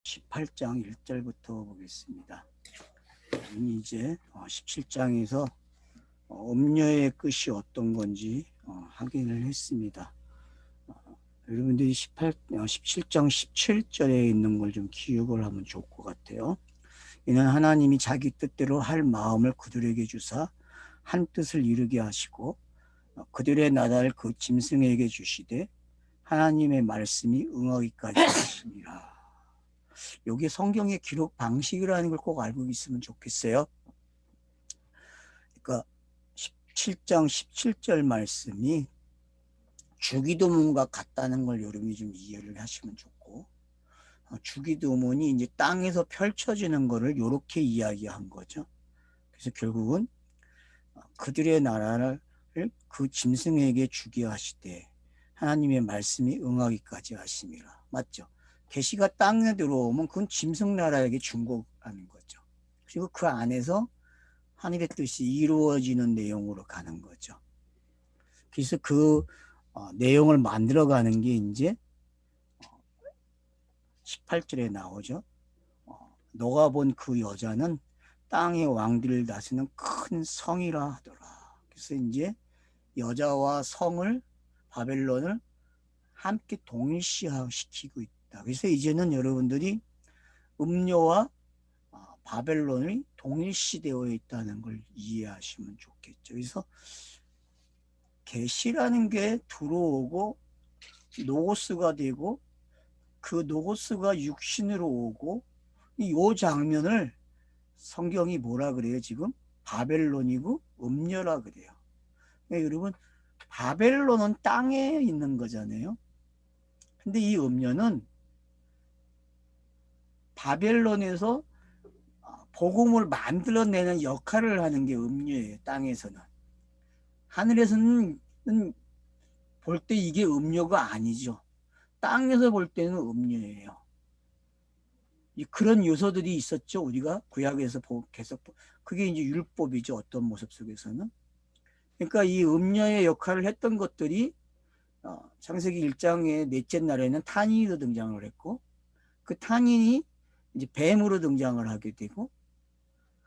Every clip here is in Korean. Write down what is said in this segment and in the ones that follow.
18장 1절부터 보겠습니다. 이제 17장에서 음녀의 끝이 어떤 건지 확인을 했습니다. 여러분들이 17장 17절에 있는 걸 좀 기억을 하면 좋을 것 같아요. 이는 하나님이 자기 뜻대로 할 마음을 그들에게 주사 한 뜻을 이루게 하시고 그들의 나라를 그 짐승에게 주시되 하나님의 말씀이 응하기까지 하시니라. 여기 성경의 기록 방식이라는 걸 꼭 알고 있으면 좋겠어요. 그러니까 17장 17절 말씀이 주기도문과 같다는 걸 여러분이 좀 이해를 하시면 좋고, 주기도문이 이제 땅에서 펼쳐지는 거를 이렇게 이야기한 거죠. 그래서 결국은 그들의 나라를 그 짐승에게 주게 하시되 하나님의 말씀이 응하기까지 하심이라. 맞죠? 계시가 땅에 들어오면 그건 짐승 나라에게 준거라는 거죠. 그리고 그 안에서 하늘의 뜻이 이루어지는 내용으로 가는 거죠. 그래서 그 내용을 만들어가는 게 이제 18절에 나오죠. 너가 본 그 여자는 땅의 왕들을 다스리는 큰 성이라 하더라. 그래서 이제 여자와 성을, 바벨론을 함께 동일시시키고 있다. 그래서 이제는 여러분들이 음료와 바벨론이 동일시되어 있다는 걸 이해하시면 좋겠죠. 그래서 계시라는 게 들어오고 노고스가 되고 그 노고스가 육신으로 오고 이 장면을 성경이 뭐라 그래요? 지금 바벨론이고 음녀라 그래요. 그러니까 여러분 바벨론은 땅에 있는 거잖아요. 근데 이 음녀는 바벨론에서 복음을 만들어내는 역할을 하는 게 음녀예요. 땅에서는. 하늘에서는 볼 때 이게 음녀가 아니죠. 땅에서 볼 때는 음녀예요. 그런 요소들이 있었죠. 우리가 구약에서 계속 그게 이제 율법이죠. 어떤 모습 속에서는. 그러니까 이 음녀의 역할을 했던 것들이 창세기 1장의 넷째 날에는 탄인으로 등장을 했고 그 탄인이 이제 뱀으로 등장을 하게 되고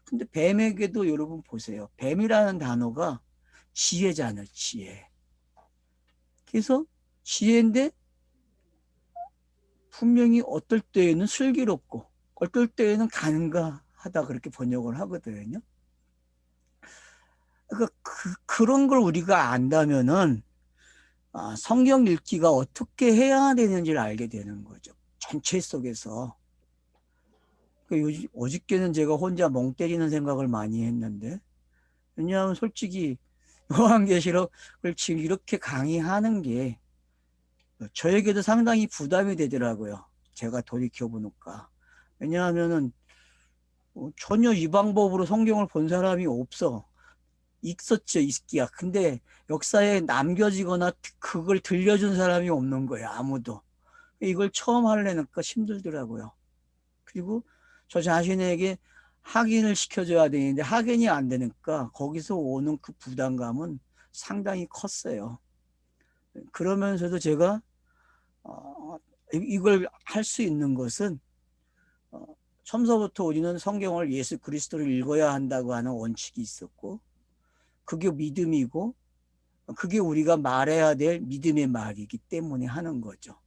근데 뱀에게도 여러분 보세요. 뱀이라는 단어가 지혜잖아요. 지혜. 그래서 지혜인데 분명히 어떨 때에는 슬기롭고 어떨 때에는 간과하다 그렇게 번역을 하거든요. 그러니까 그런 걸 우리가 안다면은 성경 읽기가 어떻게 해야 되는지를 알게 되는 거죠. 전체 속에서. 어저께는 제가 혼자 멍 때리는 생각을 많이 했는데 왜냐하면 솔직히 요한계시록을 지금 이렇게 강의하는 게 저에게도 상당히 부담이 되더라고요. 제가 돌이켜보니까. 왜냐하면은 전혀 이 방법으로 성경을 본 사람이 없어. 있었죠, 있기야. 근데 역사에 남겨지거나 그걸 들려준 사람이 없는 거예요, 아무도. 이걸 처음 하려니까 힘들더라고요. 그리고 저 자신에게 확인을 시켜줘야 되는데 확인이 안 되니까 거기서 오는 그 부담감은 상당히 컸어요. 그러면서도 제가 이걸 할 수 있는 것은 처음서부터 우리는 성경을 예수 그리스도를 읽어야 한다고 하는 원칙이 있었고 그게 믿음이고 그게 우리가 말해야 될 믿음의 말이기 때문에 하는 거죠.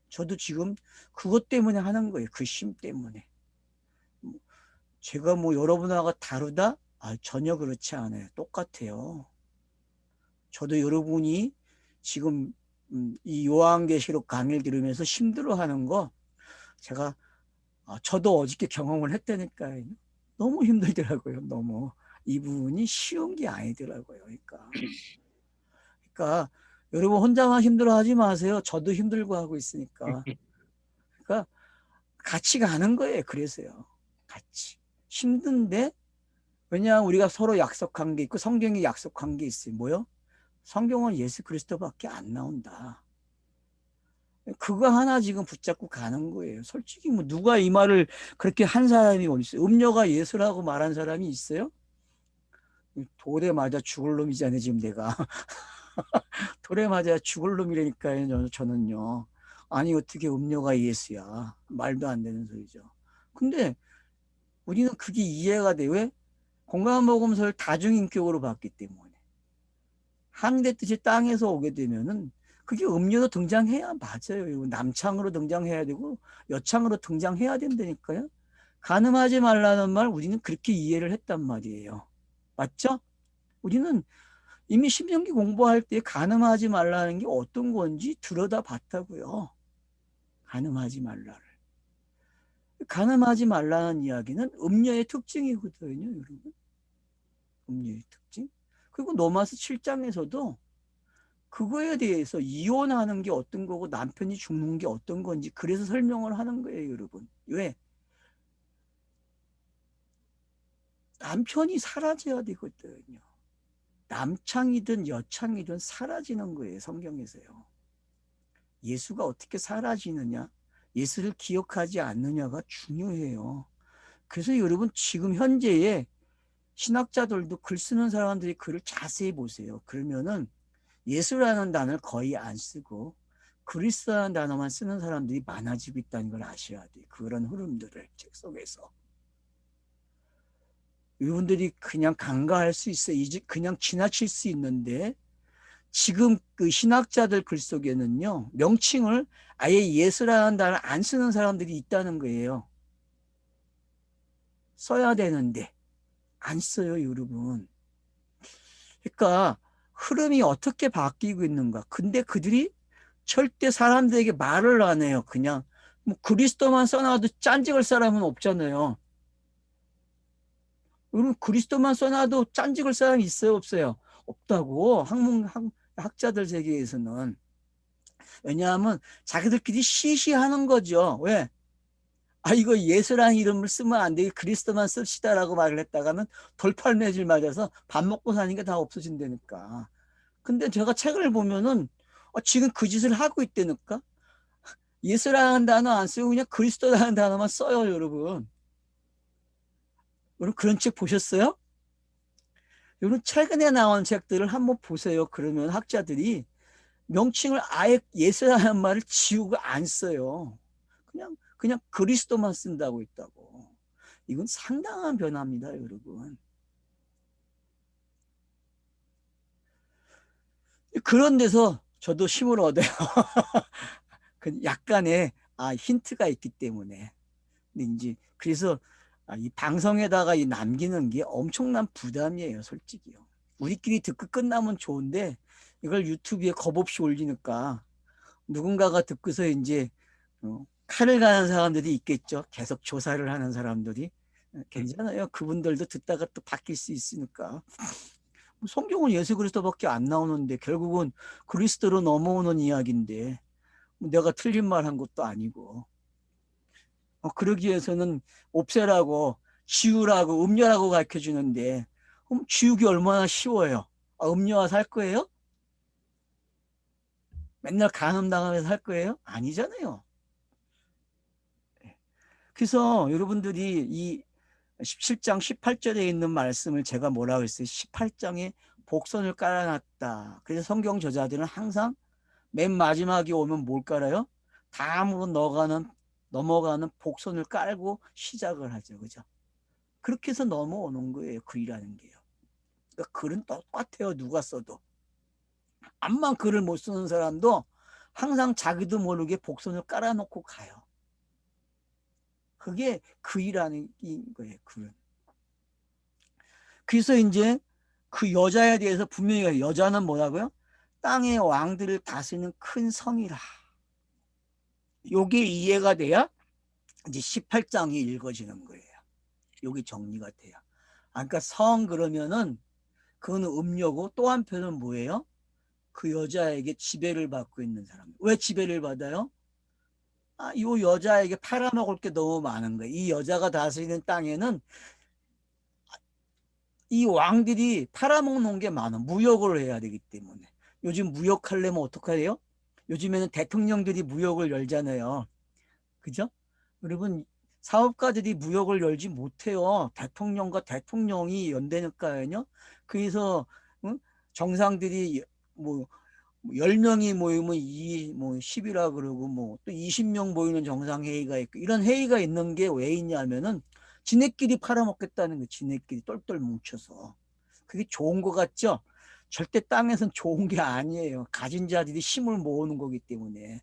저도 지금 그것 때문에 하는 거예요. 그 심 때문에. 제가 뭐 여러분하고 다르다? 전혀 그렇지 않아요. 똑같아요. 저도 여러분이 지금 이 요한계시록 강의를 들으면서 힘들어하는 거 제가 저도 어저께 경험을 했다니까요. 너무 힘들더라고요. 너무 이 부분이 쉬운 게 아니더라고요. 그러니까 여러분 혼자만 힘들어하지 마세요. 저도 힘들고 하고 있으니까. 그러니까 같이 가는 거예요. 그래서요. 같이 힘든데 왜냐하면 우리가 서로 약속한 게 있고 성경이 약속한 게 있어요. 뭐요? 성경은 예수 그리스도밖에 안 나온다. 그거 하나 지금 붙잡고 가는 거예요. 솔직히 뭐 누가 이 말을 그렇게 한 사람이 어디 있어요? 음료가 예수라고 말한 사람이 있어요? 돌에 맞아 죽을 놈이잖아요. 지금 내가 돌에 맞아 죽을 놈이라니까요. 저는요. 아니 어떻게 음료가 예수야. 말도 안 되는 소리죠. 근데 우리는 그게 이해가 돼. 왜? 건강보험서를 다중인격으로 봤기 때문에. 하늘의 뜻이 땅에서 오게 되면은 그게 음료로 등장해야 맞아요. 남창으로 등장해야 되고 여창으로 등장해야 된다니까요. 가늠하지 말라는 말 우리는 그렇게 이해를 했단 말이에요. 맞죠? 우리는 이미 신명기 공부할 때 가늠하지 말라는 게 어떤 건지 들여다 봤다고요. 가늠하지 말라를. 가늠하지 말라는 이야기는 음녀의 특징이거든요, 여러분. 음녀의 특징. 그리고 로마서 7장에서도 그거에 대해서 이혼하는 게 어떤 거고 남편이 죽는 게 어떤 건지 그래서 설명을 하는 거예요, 여러분. 왜? 남편이 사라져야 되거든요. 남창이든 여창이든 사라지는 거예요, 성경에서요. 예수가 어떻게 사라지느냐, 예수를 기억하지 않느냐가 중요해요. 그래서 여러분 지금 현재의 신학자들도 글 쓰는 사람들이 글을 자세히 보세요. 그러면은 예수라는 단어를 거의 안 쓰고 그리스도라는 단어만 쓰는 사람들이 많아지고 있다는 걸 아셔야 돼요. 그런 흐름들을 책 속에서. 이분들이 그냥 간과할 수 있어요. 이제 그냥 지나칠 수 있는데 지금 그 신학자들 글 속에는요, 명칭을 아예 예수라는 단어를 안 쓰는 사람들이 있다는 거예요. 써야 되는데 안 써요, 여러분. 그러니까 흐름이 어떻게 바뀌고 있는가. 근데 그들이 절대 사람들에게 말을 안 해요. 그냥 뭐 그리스도만 써놔도 짠찍을 사람은 없잖아요. 여러분 그리스도만 써놔도 짠찍을 사람이 있어요, 없어요? 없다고. 학자들 세계에서는. 왜냐하면 자기들끼리 시시하는 거죠. 왜? 아, 이거 예수라는 이름을 쓰면 안 돼. 그리스도만 씁시다라고 말을 했다가는 돌팔매질 맞아서 밥 먹고 사는 게 다 없어진다니까. 근데 제가 책을 보면은 지금 그 짓을 하고 있다니까. 예수라는 단어 안 쓰고 그냥 그리스도라는 단어만 써요, 여러분. 여러분 그런 책 보셨어요? 여러분 최근에 나온 책들을 한번 보세요. 그러면 학자들이 명칭을 아예 예수라는 말을 지우고 안 써요. 그냥 그리스도만 쓴다고 있다고. 이건 상당한 변화입니다, 여러분. 그런 데서 저도 힘을 얻어요. 약간의 힌트가 있기 때문에. 근데 이제 그래서 이 방송에다가 이 남기는 게 엄청난 부담이에요, 솔직히요. 우리끼리 듣고 끝나면 좋은데 이걸 유튜브에 겁없이 올리니까 누군가가 듣고서 이제 칼을 가는 사람들이 있겠죠. 계속 조사를 하는 사람들이. 괜찮아요. 그분들도 듣다가 또 바뀔 수 있으니까. 성경은 예수 그리스도밖에 안 나오는데 결국은 그리스도로 넘어오는 이야기인데 내가 틀린 말 한 것도 아니고. 그러기 위해서는 옵세라고 지우라고 음료라고 가르쳐 주는데 그럼 지우기 얼마나 쉬워요. 음료화 살 거예요? 맨날 간음당하면서 할 거예요? 아니잖아요. 그래서 여러분들이 이 17장 18절에 있는 말씀을 제가 뭐라고 했어요? 18장에 복선을 깔아놨다. 그래서 성경 저자들은 항상 맨 마지막에 오면 뭘 깔아요? 다음으로 넘어가는 복선을 깔고 시작을 하죠. 그죠? 그렇게 해서 넘어오는 거예요. 글이라는 게요. 그러니까 글은 똑같아요. 누가 써도. 암만 글을 못 쓰는 사람도 항상 자기도 모르게 복선을 깔아놓고 가요. 그게 글이라는 거예요. 글은. 그래서 이제 그 여자에 대해서 분명히 여자는 뭐라고요? 땅의 왕들을 다스리는 큰 성이라. 요게 이해가 돼야 이제 18장이 읽어지는 거예요. 요게 정리가 돼요. 그러니까 성 그러면은 그거는 음료고 또 한편은 뭐예요? 그 여자에게 지배를 받고 있는 사람. 왜 지배를 받아요? 이 여자에게 팔아먹을 게 너무 많은 거예요. 이 여자가 다스리는 땅에는 이 왕들이 팔아먹는 게 많아. 무역을 해야 되기 때문에. 요즘 무역하려면 어떡하래요? 요즘에는 대통령들이 무역을 열잖아요. 그죠? 여러분, 사업가들이 무역을 열지 못해요. 대통령과 대통령이 연대니까요. 그래서 응? 정상들이 뭐 10명이 모이면 뭐 10이라 그러고 뭐 또 20명 모이는 정상회의가 있고 이런 회의가 있는 게 왜 있냐면은 지네끼리 팔아먹겠다는 거, 지네끼리 똘똘 뭉쳐서. 그게 좋은 거 같죠? 절대 땅에선 좋은 게 아니에요. 가진 자들이 힘을 모으는 거기 때문에.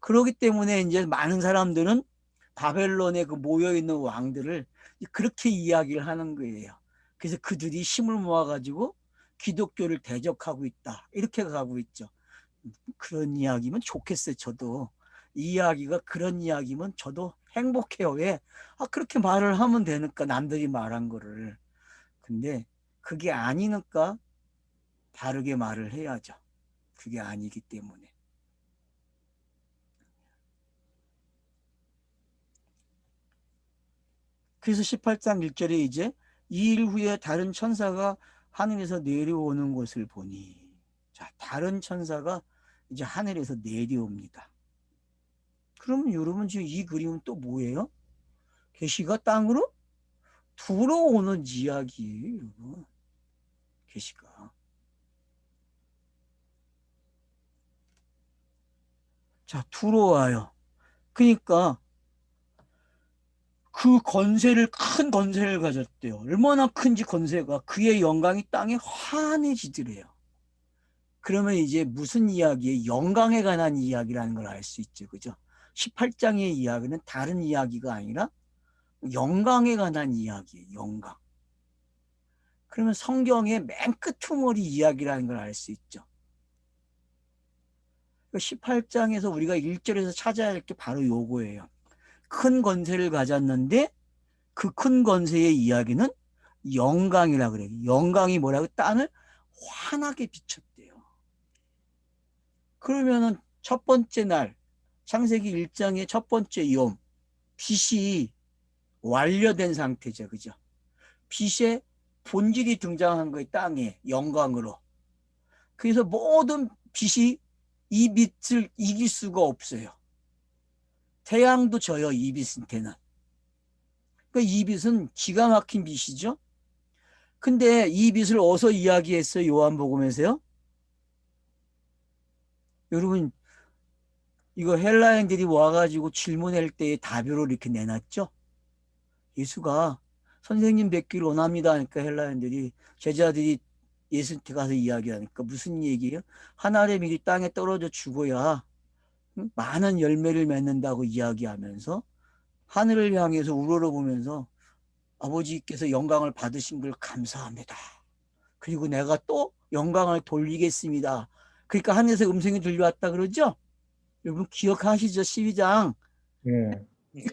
그러기 때문에 이제 많은 사람들은 바벨론에 그 모여있는 왕들을 그렇게 이야기를 하는 거예요. 그래서 그들이 힘을 모아가지고 기독교를 대적하고 있다. 이렇게 가고 있죠. 그런 이야기면 좋겠어요. 저도. 이 이야기가 그런 이야기면 저도 행복해요. 왜? 그렇게 말을 하면 되니까 남들이 말한 거를. 근데 그게 아니니까 다르게 말을 해야죠. 그게 아니기 때문에. 그래서 18장 1절에 이제 이 일 후에 다른 천사가 하늘에서 내려오는 것을 보니, 자, 다른 천사가 이제 하늘에서 내려옵니다. 그러면 여러분 지금 이 그림은 또 뭐예요? 계시가 땅으로 들어오는 이야기예요, 여러분. 계시가. 자, 들어와요. 그러니까 그 권세를, 큰 권세를 가졌대요. 얼마나 큰지 권세가. 그의 영광이 땅에 환해지더래요. 그러면 이제 무슨 이야기에 영광에 관한 이야기라는 걸 알 수 있죠. 그죠? 18장의 이야기는 다른 이야기가 아니라 영광에 관한 이야기예요. 영광. 그러면 성경의 맨 끝머리 이야기라는 걸 알 수 있죠. 18장에서 우리가 1절에서 찾아야 할 게 바로 요거예요. 큰 권세를 가졌는데 그 큰 권세의 이야기는 영광이라 그래요. 영광이 뭐라고? 땅을 환하게 비췄대요. 그러면은 첫 번째 날 창세기 1장의 첫 번째 ዮም, 빛이 완료된 상태죠. 그죠? 빛의 본질이 등장한 거예요. 땅에 영광으로. 그래서 모든 빛이 이 빛을 이길 수가 없어요. 태양도 져요. 이 빛한테는. 그러니까 이 빛은 기가 막힌 빛이죠. 근데 이 빛을 어디서 이야기했어요? 요한복음에서요? 여러분 이거 헬라인들이 와가지고 질문할 때의 답으로 이렇게 내놨죠. 예수가 선생님 뵙기를 원합니다 하니까 헬라인들이, 제자들이 예수한테 가서 이야기하니까 무슨 얘기예요? 하늘의 밀이 땅에 떨어져 죽어야 많은 열매를 맺는다고 이야기하면서 하늘을 향해서 우러러보면서 아버지께서 영광을 받으신 걸 감사합니다. 그리고 내가 또 영광을 돌리겠습니다. 그러니까 하늘에서 음성이 들려왔다 그러죠? 여러분 기억하시죠? 12장. 예.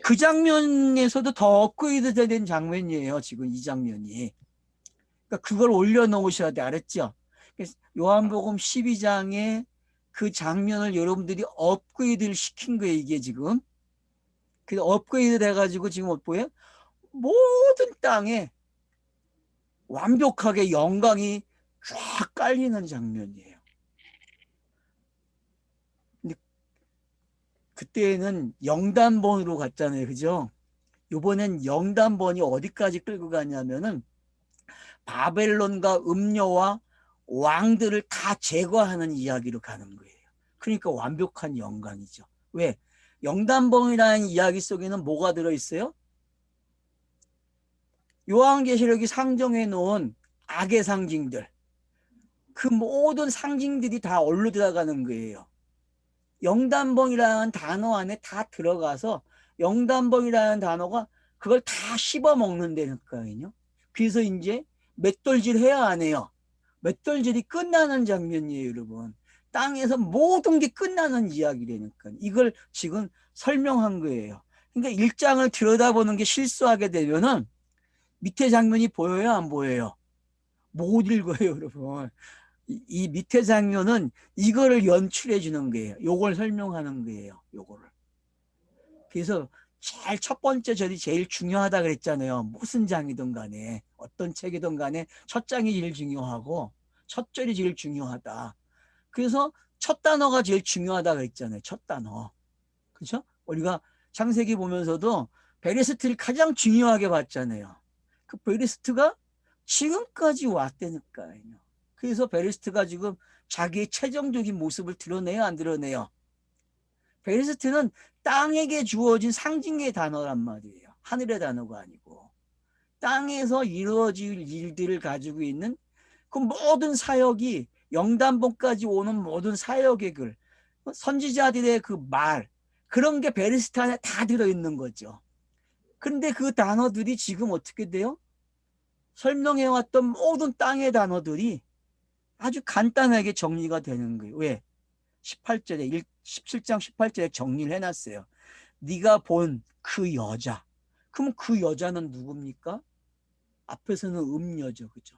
그 장면에서도 더 업그레이드 된 장면이에요. 지금 이 장면이. 그러니까 그걸 올려놓으셔야 돼. 알았죠? 요한복음 12장에 그 장면을 여러분들이 업그레이드를 시킨 거예요. 이게 지금. 그래서 업그레이드 돼가지고 지금 뭐예요? 모든 땅에 완벽하게 영광이 쫙 깔리는 장면이에요. 근데 그때는 영단본으로 갔잖아요. 그죠? 이번엔 영단본이 어디까지 끌고 가냐면은 바벨론과 음녀와 왕들을 다 제거하는 이야기로 가는 거예요. 그러니까 완벽한 영광이죠. 왜? 영단본이라는 이야기 속에는 뭐가 들어있어요? 요한계시록이 상정해 놓은 악의 상징들, 그 모든 상징들이 다 얼로 들어가는 거예요. 영단봉이라는 단어 안에 다 들어가서 영단봉이라는 단어가 그걸 다 씹어 먹는다니까요. 그래서 이제 맷돌질 해야 안 해요. 맷돌질이 끝나는 장면이에요, 여러분. 땅에서 모든 게 끝나는 이야기라니까. 이걸 지금 설명한 거예요. 그러니까 일장을 들여다보는 게 실수하게 되면은 밑에 장면이 보여요, 안 보여요? 못 읽어요, 여러분. 이 밑에 장면은 이거를 연출해 주는 거예요. 요걸 설명하는 거예요. 요거를. 그래서 제일 첫 번째 절이 제일 중요하다 그랬잖아요. 무슨 장이든 간에 어떤 책이든 간에 첫 장이 제일 중요하고 첫 절이 제일 중요하다. 그래서 첫 단어가 제일 중요하다 그랬잖아요. 첫 단어. 그렇죠? 우리가 창세기 보면서도 베레스트를 가장 중요하게 봤잖아요. 그 베레스트가 지금까지 왔다니까요. 그래서 베레스트가 지금 자기의 최종적인 모습을 드러내요, 안 드러내요? 베르스트는 땅에게 주어진 상징의 단어란 말이에요. 하늘의 단어가 아니고. 땅에서 이루어질 일들을 가지고 있는 그 모든 사역이 영단본까지 오는 모든 사역의 글, 선지자들의 그 말, 그런 게 베르스트 안에 다 들어있는 거죠. 그런데 그 단어들이 지금 어떻게 돼요? 설명해왔던 모든 땅의 단어들이 아주 간단하게 정리가 되는 거예요. 왜? 18절에 17장 18절에 정리를 해놨어요. 네가 본 그 여자. 그럼 그 여자는 누굽니까? 앞에서는 음녀죠. 그죠?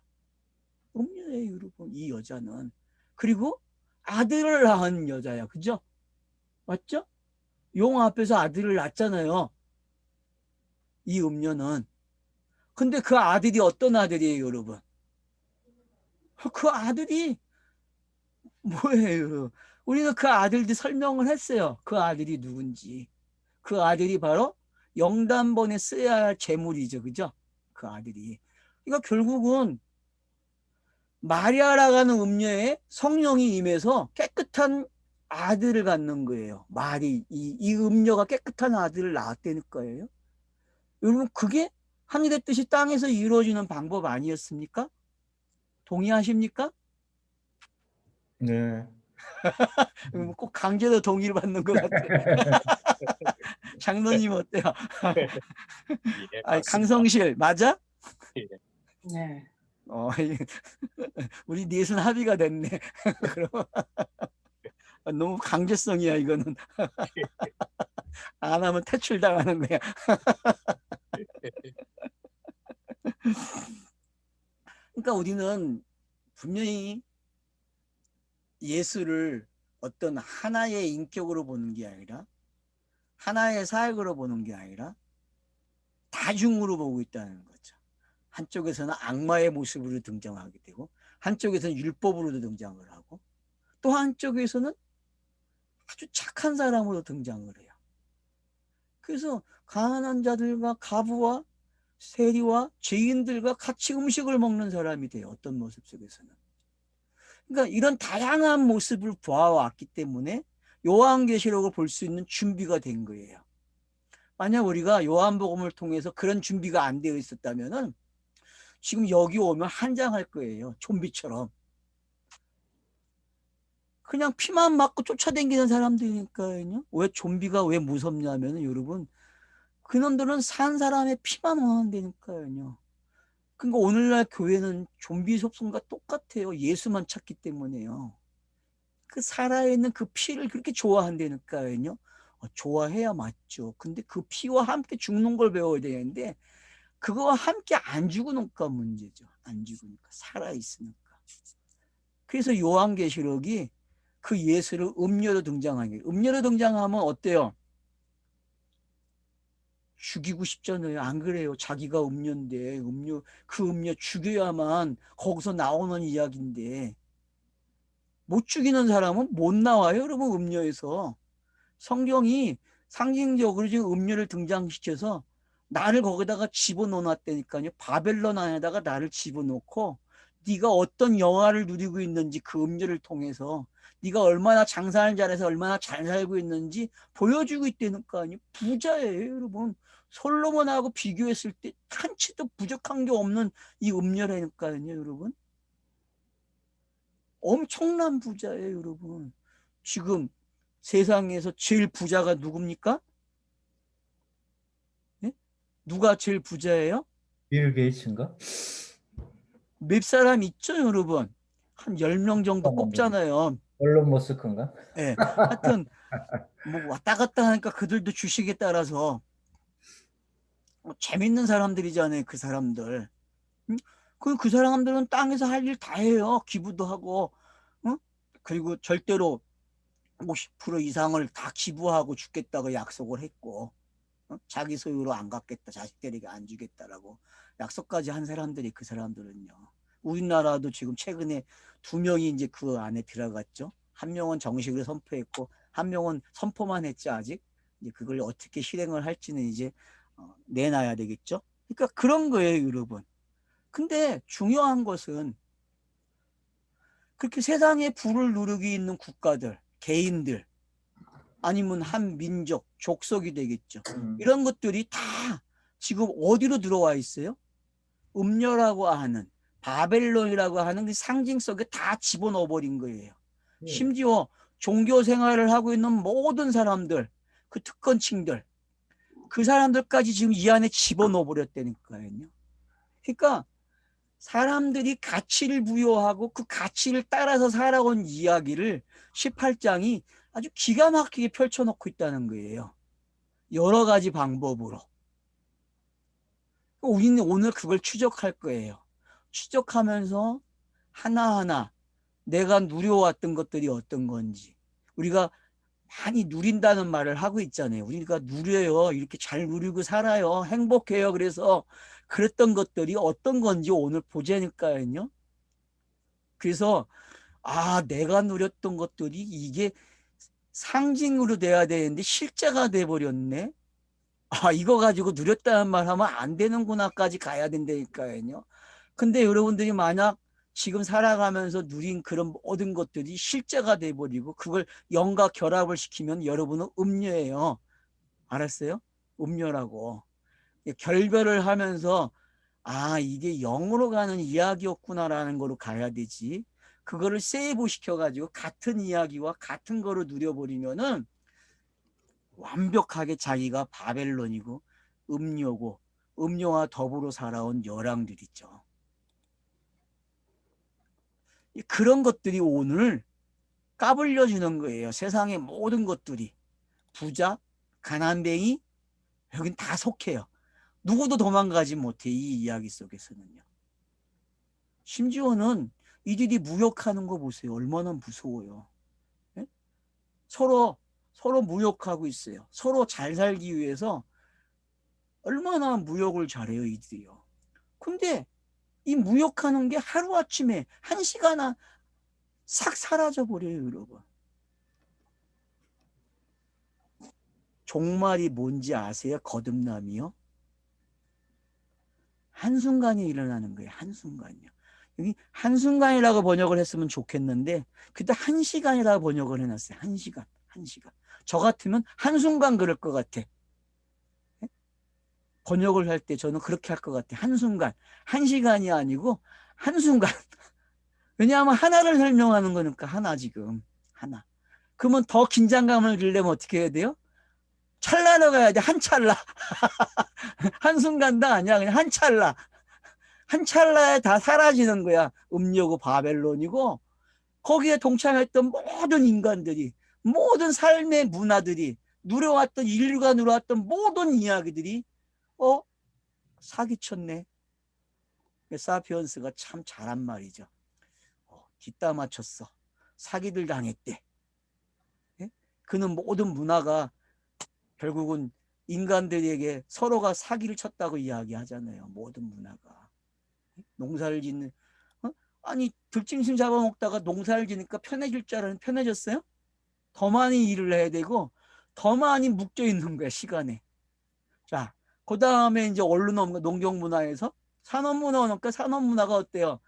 음녀예요, 여러분. 이 여자는. 그리고 아들을 낳은 여자야. 그죠? 맞죠? 용 앞에서 아들을 낳잖아요. 이 음녀는. 근데 그 아들이 어떤 아들이에요, 여러분? 그 아들이 뭐예요? 우리가 그 아들들 설명을 했어요. 그 아들이 누군지. 그 아들이 바로 영단본에 써야 할 재물이죠. 그죠? 그 아들이. 그러니까 결국은 마리아라가는 음녀에 성령이 임해서 깨끗한 아들을 갖는 거예요. 이 음녀가 깨끗한 아들을 낳았다는 거예요. 여러분, 그게 하늘의 뜻이 땅에서 이루어지는 방법 아니었습니까? 동의하십니까? 네. 꼭 강제로 동의를 받는 것 같아. 장로님 어때요? 예, 아니, 맞습니다. 강성실 맞아? 예. 네. 우리 넷은 합의가 됐네. 그럼 너무 강제성이야 이거는. 안 하면 퇴출당하는 거야. 그러니까 우리는 분명히 예수를 어떤 하나의 인격으로 보는 게 아니라 하나의 사역으로 보는 게 아니라 다중으로 보고 있다는 거죠. 한쪽에서는 악마의 모습으로 등장하게 되고 한쪽에서는 율법으로도 등장을 하고 또 한쪽에서는 아주 착한 사람으로 등장을 해요. 그래서 가난한 자들과 과부와 세리와 죄인들과 같이 음식을 먹는 사람이 돼요. 어떤 모습 속에서는. 그러니까 이런 다양한 모습을 보아왔기 때문에 요한계시록을 볼 수 있는 준비가 된 거예요. 만약 우리가 요한복음을 통해서 그런 준비가 안 되어 있었다면 지금 여기 오면 한장할 거예요. 좀비처럼. 그냥 피만 맞고 쫓아다니는 사람들이니까요. 왜 좀비가 왜 무섭냐면 여러분 그놈들은 산 사람의 피만 원한다니까요. 그러니까 오늘날 교회는 좀비 속성과 똑같아요. 예수만 찾기 때문에요. 그 살아있는 그 피를 그렇게 좋아한다니까요. 좋아해야 맞죠. 근데 그 피와 함께 죽는 걸 배워야 되는데 그거와 함께 안 죽으니까 문제죠. 안 죽으니까 살아있으니까. 그래서 요한계시록이 그 예수를 음녀로 등장하게. 음녀로 등장하면 어때요? 죽이고 싶잖아요. 안 그래요? 자기가 음녀인데 그 음녀 죽여야만 거기서 나오는 이야기인데 못 죽이는 사람은 못 나와요. 여러분 음녀에서. 성경이 상징적으로 지금 음녀를 등장시켜서 나를 거기다가 집어넣어놨다니까요. 바벨론 안에다가 나를 집어넣고 네가 어떤 영화를 누리고 있는지 그 음녀를 통해서 네가 얼마나 장사를 잘해서 얼마나 잘 살고 있는지 보여주고 있다니까요. 부자예요, 여러분. 솔로몬하고 비교했을 때 한치도 부족한 게 없는 이 음녀라니까요, 여러분. 엄청난 부자예요, 여러분. 지금 세상에서 제일 부자가 누굽니까? 네? 누가 제일 부자예요? 빌 게이츠인가? 몇 사람 있죠, 여러분? 한 10명 정도 꼽잖아요. 얼론 머스크인가? 네. 하여튼 뭐 왔다 갔다 하니까 그들도 주식에 따라서 재밌는 사람들이잖아요, 그 사람들. 응? 그 사람들은 땅에서 할 일 다 해요. 기부도 하고, 응? 그리고 절대로 50% 이상을 다 기부하고 죽겠다고 약속을 했고, 자기 소유로 안 갖겠다, 자식들에게 안 주겠다라고 약속까지 한 사람들이 그 사람들은요. 우리나라도 지금 최근에 2명이 이제 그 안에 들어갔죠. 한 명은 정식으로 선포했고, 한 명은 선포만 했지 아직. 이제 그걸 어떻게 실행을 할지는 이제 내놔야 되겠죠. 그러니까 그런 거예요, 여러분. 근데 중요한 것은 그렇게 세상에 부를 누르기 있는 국가들, 개인들, 아니면 한 민족, 족속이 되겠죠. 이런 것들이 다 지금 어디로 들어와 있어요? 음녀라고 하는, 바벨론이라고 하는 그 상징 속에 다 집어넣어 버린 거예요. 심지어 종교 생활을 하고 있는 모든 사람들, 그 특권층들, 그 사람들까지 지금 이 안에 집어넣어 버렸다니까요. 그러니까 사람들이 가치를 부여하고 그 가치를 따라서 살아온 이야기를 18장이 아주 기가 막히게 펼쳐놓고 있다는 거예요. 여러 가지 방법으로. 우리는 오늘 그걸 추적할 거예요. 추적하면서 하나하나 내가 누려왔던 것들이 어떤 건지. 우리가 많이 누린다는 말을 하고 있잖아요. 우리가 누려요. 이렇게 잘 누리고 살아요. 행복해요. 그래서 그랬던 것들이 어떤 건지 오늘 보자니까요. 그래서 내가 누렸던 것들이 이게 상징으로 돼야 되는데 실제가 돼버렸네. 이거 가지고 누렸다는 말 하면 안 되는구나까지 가야 된다니까요. 근데 여러분들이 만약 지금 살아가면서 누린 그런 모든 것들이 실제가 돼버리고 그걸 영과 결합을 시키면 여러분은 음녀예요. 알았어요? 음녀라고. 결별을 하면서 이게 영으로 가는 이야기였구나라는 거로 가야 되지. 그거를 세이브 시켜가지고 같은 이야기와 같은 거로 누려버리면은 완벽하게 자기가 바벨론이고 음녀고 음녀와 더불어 살아온 여랑들이죠. 그런 것들이 오늘 까불려 주는 거예요. 세상의 모든 것들이. 부자, 가난뱅이, 여긴 다 속해요. 누구도 도망가지 못해, 이 이야기 속에서는요. 심지어는 이들이 무역하는 거 보세요. 얼마나 무서워요. 네? 서로 무역하고 있어요. 서로 잘 살기 위해서 얼마나 무역을 잘해요, 이들이요. 근데 이 무역하는 게 하루아침에 1시간 싹 사라져 버려요, 여러분. 종말이 뭔지 아세요? 거듭남이요? 한순간에 일어나는 거예요. 한순간이요. 여기 한순간이라고 번역을 했으면 좋겠는데 그때 1시간이라고 번역을 해놨어요. 1시간. 저 같으면 한순간 그럴 것 같아. 번역을 할 때 저는 그렇게 할 것 같아. 한순간. 1시간이 아니고 한순간. 왜냐하면 하나를 설명하는 거니까 하나 지금. 하나. 그러면 더 긴장감을 주려면 어떻게 해야 돼요? 찰나로 가야 돼. 한 찰나. 한순간도 아니야. 그냥 한 찰나. 한 찰나에 다 사라지는 거야. 음료고 바벨론이고 거기에 동참했던 모든 인간들이 모든 삶의 문화들이 누려왔던 인류가 누려왔던 모든 이야기들이 사기쳤네. 사피언스가 참 잘한 말이죠. 뒷담 맞췄어. 사기들 당했대. 예? 그는 모든 문화가 결국은 인간들에게 서로가 사기를 쳤다고 이야기하잖아요. 모든 문화가. 농사를 짓는 들짐승 잡아먹다가 농사를 지니까 편해질 줄 알았는데 편해졌어요? 더 많이 일을 해야 되고 더 많이 묶여 있는 거야, 시간에. 자, 그 다음에 이제 농경문화에서 산업문화가 오니까 산업문화가 어때요?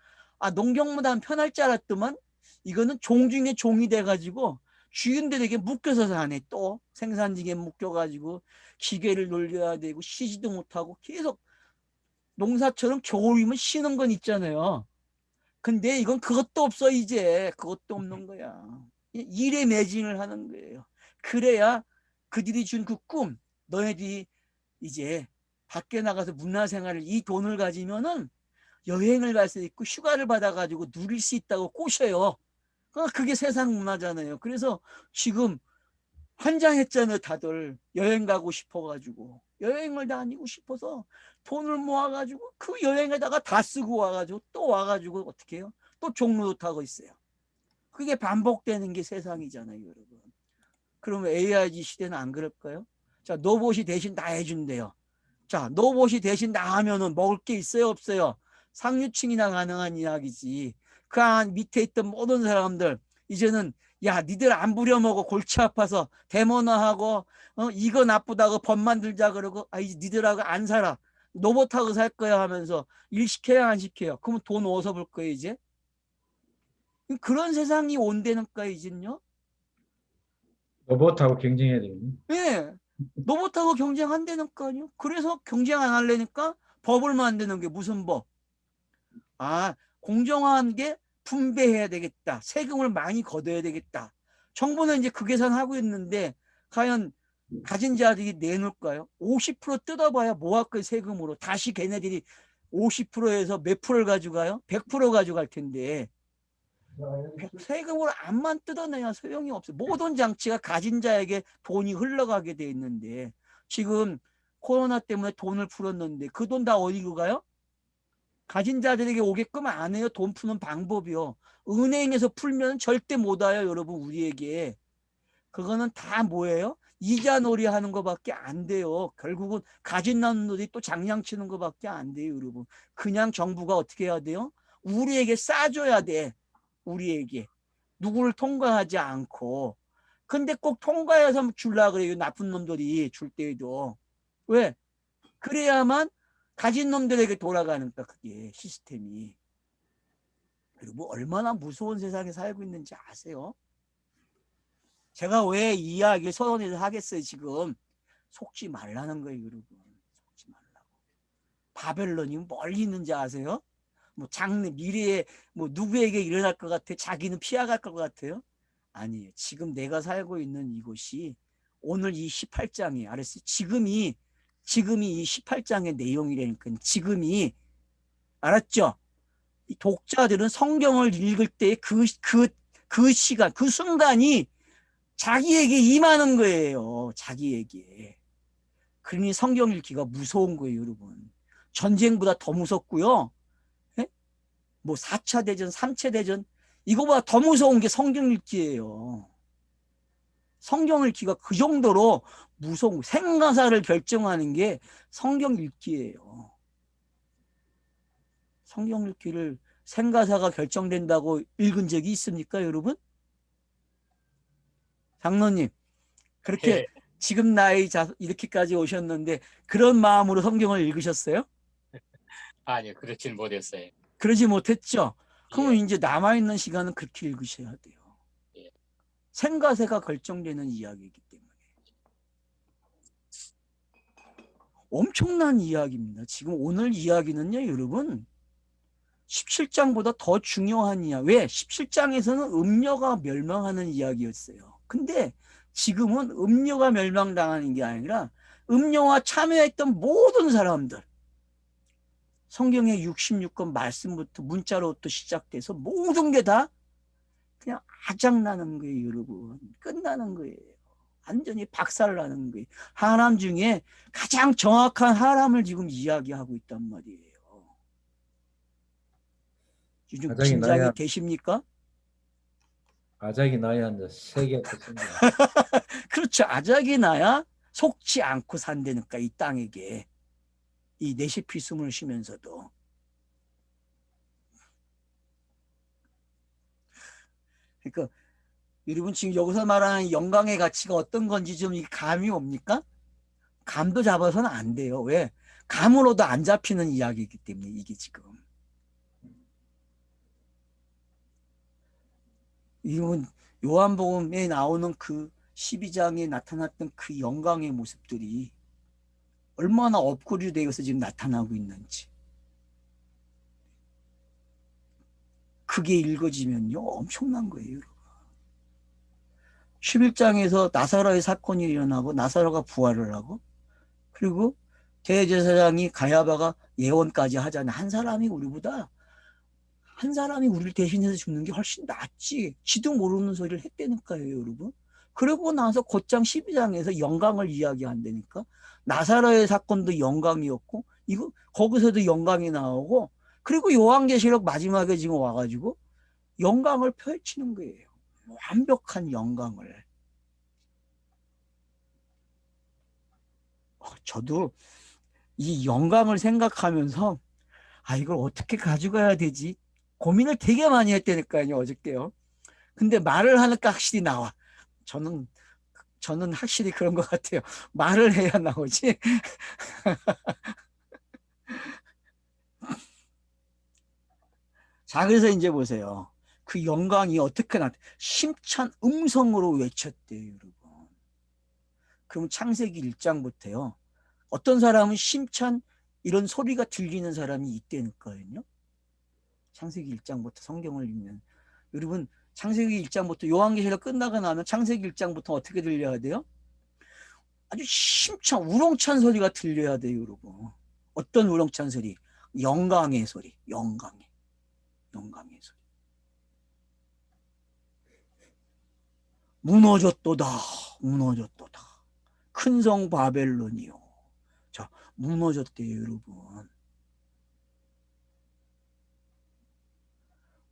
농경문화는 편할 줄 알았더만 이거는 종 중에 종이 돼가지고 주인들에게 묶여서 사네. 또 생산직에 묶여가지고 기계를 돌려야 되고 쉬지도 못하고 계속 농사처럼 겨울이면 쉬는 건 있잖아요. 근데 이건 그것도 없어. 이제 그것도 없는 거야. 일에 매진을 하는 거예요. 그래야 그들이 준 그 꿈, 너희들이 이제 밖에 나가서 문화생활을 이 돈을 가지면은 여행을 갈 수 있고 휴가를 받아가지고 누릴 수 있다고 꼬셔요. 그게 세상 문화잖아요. 그래서 지금 환장했잖아요. 다들 여행 가고 싶어가지고 여행을 다니고 싶어서 돈을 모아가지고 그 여행에다가 다 쓰고 와가지고 또 와가지고 어떻게 해요? 또 종로도 타고 있어요. 그게 반복되는 게 세상이잖아요, 여러분. 그러면 AIG 시대는 안 그럴까요? 자, 노봇이 대신 다 해준대요. 자, 노봇이 대신 다 하면은 먹을 게 있어요, 없어요? 상류층이나 가능한 이야기지. 그 안 밑에 있던 모든 사람들 이제는 야, 니들 안 부려먹어. 골치 아파서 데모너하고 이거 나쁘다고 법 만들자 그러고 이제 니들하고 안 살아. 로봇하고 살 거야 하면서 일 시켜야 안 시켜요? 그러면 돈 어디서 벌 거예요, 이제? 그런 세상이 온다니까 이젠요. 로봇하고 경쟁해야 되겠네. 예. 로봇하고 경쟁한다니까요. 그래서 경쟁 안 하려니까 법을 만드는 게 무슨 법? 아, 공정한 게 분배해야 되겠다. 세금을 많이 걷어야 되겠다. 정부는 이제 그 계산하고 있는데 과연 가진 자들이 내놓을까요? 50% 뜯어봐야 뭐 할 거예요, 세금으로. 다시 걔네들이 50%에서 몇 프로를 가져가요? 100% 가져갈 텐데 세금으로 암만 뜯어내야 소용이 없어요. 모든 장치가 가진 자에게 돈이 흘러가게 돼 있는데 지금 코로나 때문에 돈을 풀었는데 그 돈 다 어디로 가요? 가진 자들에게 오게끔 안 해요. 돈 푸는 방법이요. 은행에서 풀면 절대 못 와요, 여러분. 우리에게 그거는 다 뭐예요? 이자 놀이 하는 거밖에 안 돼요. 결국은 가진 놈들이 또 장난치는 거밖에 안 돼요, 여러분. 그냥 정부가 어떻게 해야 돼요? 우리에게 싸줘야 돼. 우리에게 누구를 통과하지 않고. 근데 꼭 통과해서 줄라 그래요, 나쁜 놈들이 줄 때에도. 왜? 그래야만 가진 놈들에게 돌아가니까 그게 시스템이. 그리고 얼마나 무서운 세상에 살고 있는지 아세요? 제가 왜 이 이야기를 서론에서 하겠어요, 지금. 속지 말라는 거예요, 여러분. 속지 말라고. 바벨론이 멀리 있는지 아세요? 뭐 장래, 미래에 뭐 누구에게 일어날 것 같아? 자기는 피해갈 것 같아요? 아니에요. 지금 내가 살고 있는 이곳이 오늘 이 18장이, 알았어요? 지금이 이 18장의 내용이라니까. 지금이, 알았죠? 이 독자들은 성경을 읽을 때 그 시간, 그 순간이 자기에게 임하는 거예요. 자기에게. 그러니 성경 읽기가 무서운 거예요, 여러분. 전쟁보다 더 무섭고요. 예? 뭐 4차 대전, 3차 대전 이거보다 더 무서운 게 성경 읽기예요. 성경 읽기가 그 정도로 무서운 생가사를 결정하는 게 성경 읽기예요. 성경 읽기를 생가사가 결정된다고 읽은 적이 있습니까, 여러분? 장로님, 그렇게 예. 지금 나이 이렇게까지 오셨는데 그런 마음으로 성경을 읽으셨어요? 아니요, 그렇진 못했어요. 그러지 못했죠? 그러면 예, 이제 남아있는 시간은 그렇게 읽으셔야 돼요. 예. 생가세가 결정되는 이야기이기 때문에. 엄청난 이야기입니다. 지금 오늘 이야기는요, 여러분. 17장보다 더 중요한 이야기. 왜? 17장에서는 음녀가 멸망하는 이야기였어요. 근데 지금은 음녀가 멸망당하는 게 아니라 음녀와 참여했던 모든 사람들, 성경의 66권 말씀부터 문자로부터 시작돼서 모든 게 다 그냥 아작나는 거예요, 여러분. 끝나는 거예요. 완전히 박살나는 거예요. 하람 중에 가장 정확한 하람을 지금 이야기하고 있단 말이에요. 요즘 아작이 긴장이 나야 되십니까? 아작이 나야 이제 세계가 끝입니다. 그렇죠. 아작이 나야 속지 않고 산다니까, 이 땅에게. 이 내시피 숨을 쉬면서도. 그러니까 여러분 지금 여기서 말하는 영광의 가치가 어떤 건지 좀 감이 옵니까? 감도 잡아서는 안 돼요. 왜? 감으로도 안 잡히는 이야기이기 때문에 이게 지금. 이건 요한복음에 나오는 그 12장에 나타났던 그 영광의 모습들이 얼마나 업그레이드되어서 지금 나타나고 있는지. 그게 읽어지면요 엄청난 거예요. 11장에서 나사로의 사건이 일어나고 나사로가 부활을 하고 그리고 대제사장이 가야바가 예언까지 하잖아요. 한 사람이 우리를 대신해서 죽는 게 훨씬 낫지. 지도 모르는 소리를 했다니까요, 여러분. 그러고 나서 곧장 12장에서 영광을 이야기한다니까. 나사로의 사건도 영광이었고 이거 거기서도 영광이 나오고 그리고 요한계시록 마지막에 지금 와가지고 영광을 펼치는 거예요. 완벽한 영광을. 저도 이 영광을 생각하면서 이걸 어떻게 가져가야 되지? 고민을 되게 많이 했다니까요, 어저께요. 근데 말을 하니까 확실히 나와. 저는 확실히 그런 것 같아요. 말을 해야 나오지. 자, 그래서 이제 보세요. 그 영광이 어떻게 심찬 음성으로 외쳤대요, 여러분. 그럼 창세기 1장부터요. 어떤 사람은 심찬 이런 소리가 들리는 사람이 있다니까요. 창세기 1장부터 성경을 읽으면. 여러분, 창세기 1장부터 요한계시록 끝나고 나면 창세기 1장부터 어떻게 들려야 돼요? 아주 심찬 우렁찬 소리가 들려야 돼요, 여러분. 어떤 우렁찬 소리? 영광의 소리. 영광의 소리. 무너졌도다. 무너졌도다. 큰 성 바벨론이요. 자, 무너졌대요, 여러분.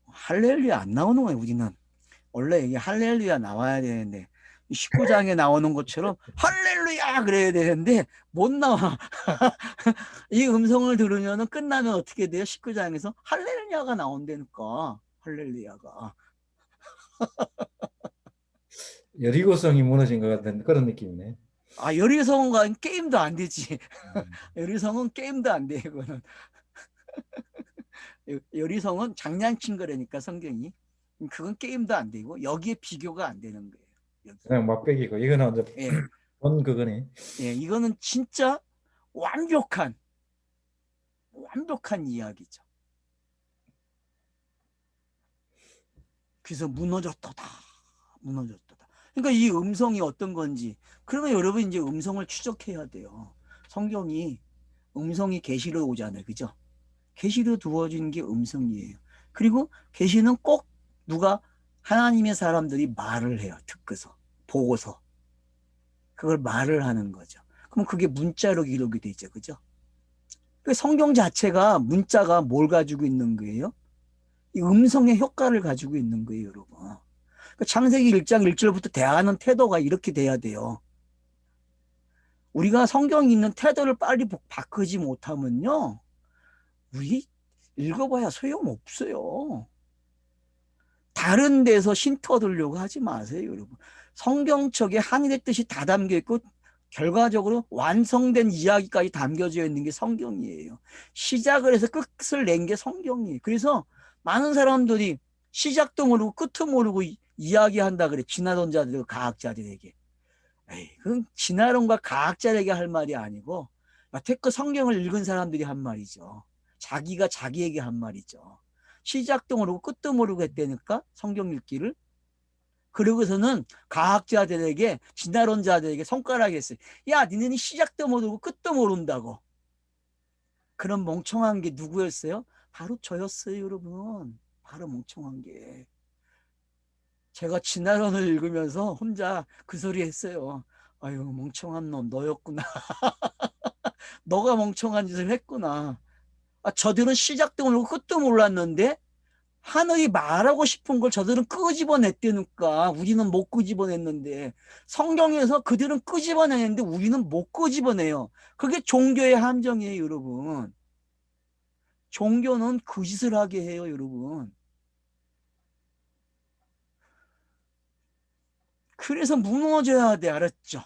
할렐루야 안 나오는 거예요, 우리는. 원래 이게 할렐루야 나와야 되는데 19장에 나오는 것처럼 할렐루야 그래야 되는데 못 나와. 이 음성을 들으면 끝나면 어떻게 돼요? 19장에서 할렐루야가 나온다니까. 할렐루야가. 여리고성이 무너진 것 같은 그런 느낌이네. 아, 여리성은 게임도 안 되지. 음. 여리성은 게임도 안 돼, 이거는. 여리성은 장난친 거라니까, 성경이. 그건 게임도 안 되고, 여기에 비교가 안 되는 거예요. 여기. 그냥 맛배기고 이거는 이제 예, 본 그거네. 예, 이거는 진짜 완벽한 이야기죠. 그래서 무너졌도다. 무너졌도다. 그러니까 이 음성이 어떤 건지. 그러면 여러분 이제 음성을 추적해야 돼요. 성경이 음성이 계시로 오잖아요. 그죠? 계시로 두어진 게 음성이에요. 그리고 계시는 꼭 누가 하나님의 사람들이 말을 해요. 듣고서 보고서 그걸 말을 하는 거죠. 그럼 그게 문자로 기록이 되죠. 그죠? 성경 자체가 문자가 뭘 가지고 있는 거예요? 이 음성의 효과를 가지고 있는 거예요, 여러분. 창세기 1장 1절부터 대하는 태도가 이렇게 돼야 돼요. 우리가 성경에 있는 태도를 빨리 바꾸지 못하면요, 우리 읽어봐야 소용없어요. 다른 데서 쉼터 두려고 하지 마세요, 여러분. 성경책에 하늘의 뜻이 다 담겨 있고 결과적으로 완성된 이야기까지 담겨져 있는 게 성경이에요. 시작을 해서 끝을 낸 게 성경이에요. 그래서 많은 사람들이 시작도 모르고 끝도 모르고 이야기한다 그래. 진화론 자들, 과학자들에게. 에이, 그건 진화론과 과학자에게 할 말이 아니고 여태껏 성경을 읽은 사람들이 한 말이죠. 자기가 자기에게 한 말이죠. 시작도 모르고 끝도 모르고 했다니까 성경 읽기를. 그러고서는 과학자들에게 진화론자들에게 손가락을 했어요. 야, 니네는 시작도 모르고 끝도 모른다고. 그런 멍청한 게 누구였어요? 바로 저였어요, 여러분. 바로 멍청한 게. 제가 진화론을 읽으면서 혼자 그 소리 했어요. 아유, 멍청한 놈 너였구나. 너가 멍청한 짓을 했구나. 아, 저들은 시작도 모르고 끝도 몰랐는데 하늘이 말하고 싶은 걸 저들은 끄집어냈다니까. 우리는 못 끄집어냈는데. 성경에서 그들은 끄집어내는데 우리는 못 끄집어내요. 그게 종교의 함정이에요, 여러분. 종교는 그 짓을 하게 해요, 여러분. 그래서 무너져야 돼, 알았죠?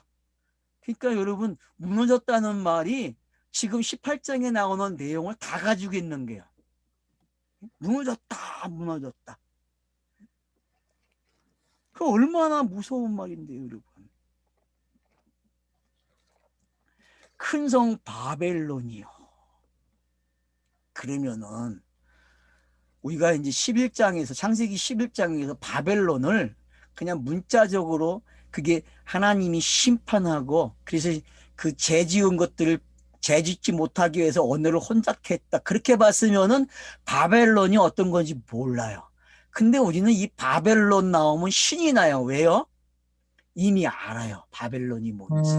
그러니까 여러분, 무너졌다는 말이 지금 18장에 나오는 내용을 다 가지고 있는 거예요. 무너졌다, 무너졌다. 그 얼마나 무서운 말인데요, 여러분. 큰 성 바벨론이요. 그러면은 우리가 이제 11장에서 창세기 11장에서 바벨론을 그냥 문자적으로 그게 하나님이 심판하고 그래서 그 죄지은 것들을 죄짓지 못하기 위해서 언어를 혼잡했다. 그렇게 봤으면은 바벨론이 어떤 건지 몰라요. 근데 우리는 이 바벨론 나오면 신이 나요. 왜요? 이미 알아요. 바벨론이 뭔지.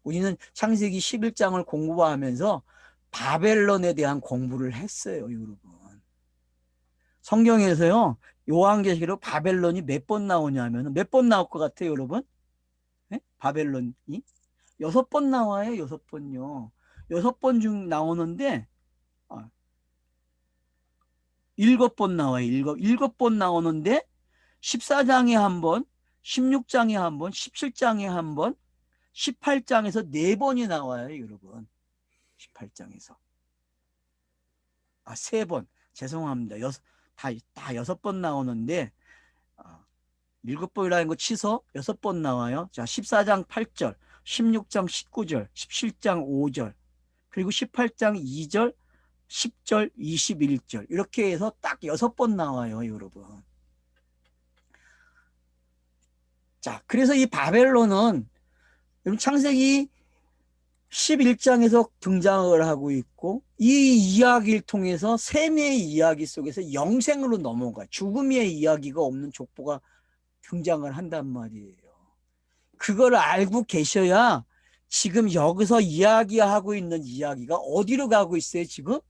우리는 창세기 11장을 공부하면서 바벨론에 대한 공부를 했어요, 여러분. 성경에서요, 요한계시록 바벨론이 몇 번 나오냐면 몇 번 나올 것 같아요, 여러분? 네? 바벨론이 6번 나와요, 6번요. 6번 중 나오는데 7번 나와요. 7번 나오는데 14장에 한 번, 16장에 한 번, 17장에 한 번, 18장에서 4번이 나와요, 여러분. 18장에서. 3번. 죄송합니다. 다 6번 나오는데 7번이라는 거 취소 6번 나와요. 자, 14장 8절, 16장 19절, 17장 5절, 그리고 18장 2절, 10절, 21절 이렇게 해서 딱 6번 나와요, 여러분. 자, 그래서 이 바벨론은 창세기 11장에서 등장을 하고 있고 이 이야기를 통해서 셈의 이야기 속에서 영생으로 넘어가 죽음의 이야기가 없는 족보가 등장을 한단 말이에요. 그걸 알고 계셔야 지금 여기서 이야기하고 있는 이야기가 어디로 가고 있어요, 지금?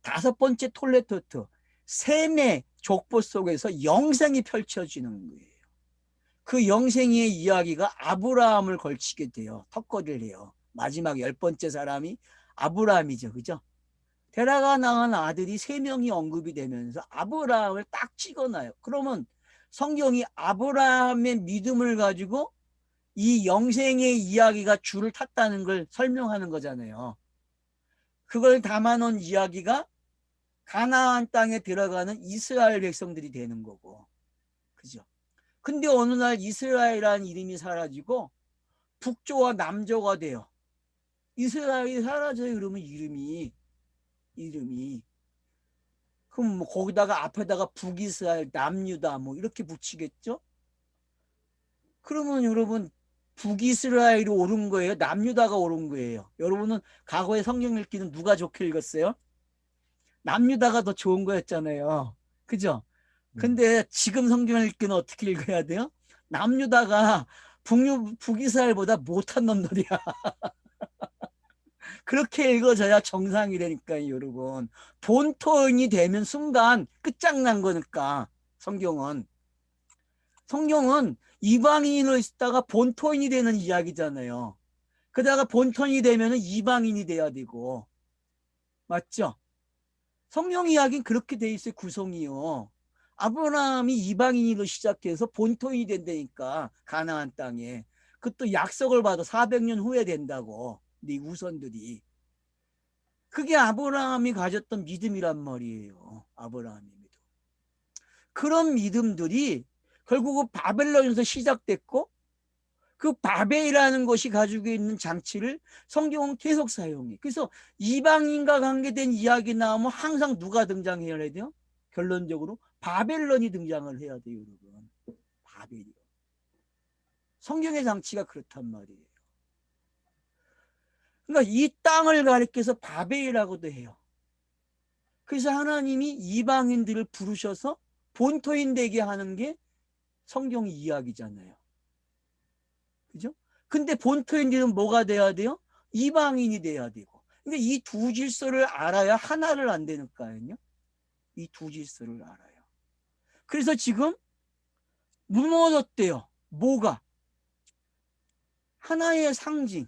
5번째 톨레토트, 셈의 족보 속에서 영생이 펼쳐지는 거예요. 그 영생의 이야기가 아브라함을 걸치게 돼요. 턱걸이를 해요. 마지막 10번째 사람이 아브라함이죠. 그죠? 데라가 낳은 아들이 3명이 언급이 되면서 아브라함을 딱 찍어놔요. 그러면 성경이 아브라함의 믿음을 가지고 이 영생의 이야기가 줄을 탔다는 걸 설명하는 거잖아요. 그걸 담아놓은 이야기가 가나안 땅에 들어가는 이스라엘 백성들이 되는 거고. 그죠? 근데 어느 날 이스라엘이라는 이름이 사라지고 북조와 남조가 돼요. 이스라엘이 사라져요. 그러면 이름이 그럼 뭐 거기다가 앞에다가 북이스라엘, 남유다 뭐 이렇게 붙이겠죠? 그러면 여러분 북이스라엘이 옳은 거예요? 남유다가 옳은 거예요? 여러분은 과거에 성경 읽기는 누가 좋게 읽었어요? 남유다가 더 좋은 거였잖아요. 그죠? 근데 지금 성경 읽기는 어떻게 읽어야 돼요? 남유다가 북이스라엘보다 못한 놈들이야. 그렇게 읽어져야 정상이라니까요, 여러분. 본토인이 되면 순간 끝장난 거니까, 성경은 이방인으로 있다가 본토인이 되는 이야기잖아요. 그러다가 본토인이 되면 이방인이 돼야 되고, 맞죠? 성경 이야기는 그렇게 돼 있어요, 구성이요. 아브라함이 이방인으로 시작해서 본토인이 된다니까, 가나안 땅에. 그것도 약속을 받아 400년 후에 된다고, 네 우선들이. 그게 아브라함이 가졌던 믿음이란 말이에요. 아브라함의 믿음. 그런 믿음들이 결국은 바벨론에서 시작됐고 그 바벨이라는 것이 가지고 있는 장치를 성경은 계속 사용해. 그래서 이방인과 관계된 이야기 나오면 항상 누가 등장해야 돼요? 결론적으로 바벨론이 등장을 해야 돼요, 여러분. 바벨이요. 성경의 장치가 그렇단 말이에요. 그러니까 이 땅을 가리켜서 바벨이라고도 해요. 그래서 하나님이 이방인들을 부르셔서 본토인 되게 하는 게 성경 이야기잖아요. 그죠? 근데 본토인들은 뭐가 돼야 돼요? 이방인이 돼야 되고. 그러니까 이 두 질서를 알아야 하나를 안 되는 거 아니에요? 이 두 질서를 알아요. 그래서 지금 무너졌대요. 뭐가? 하나의 상징.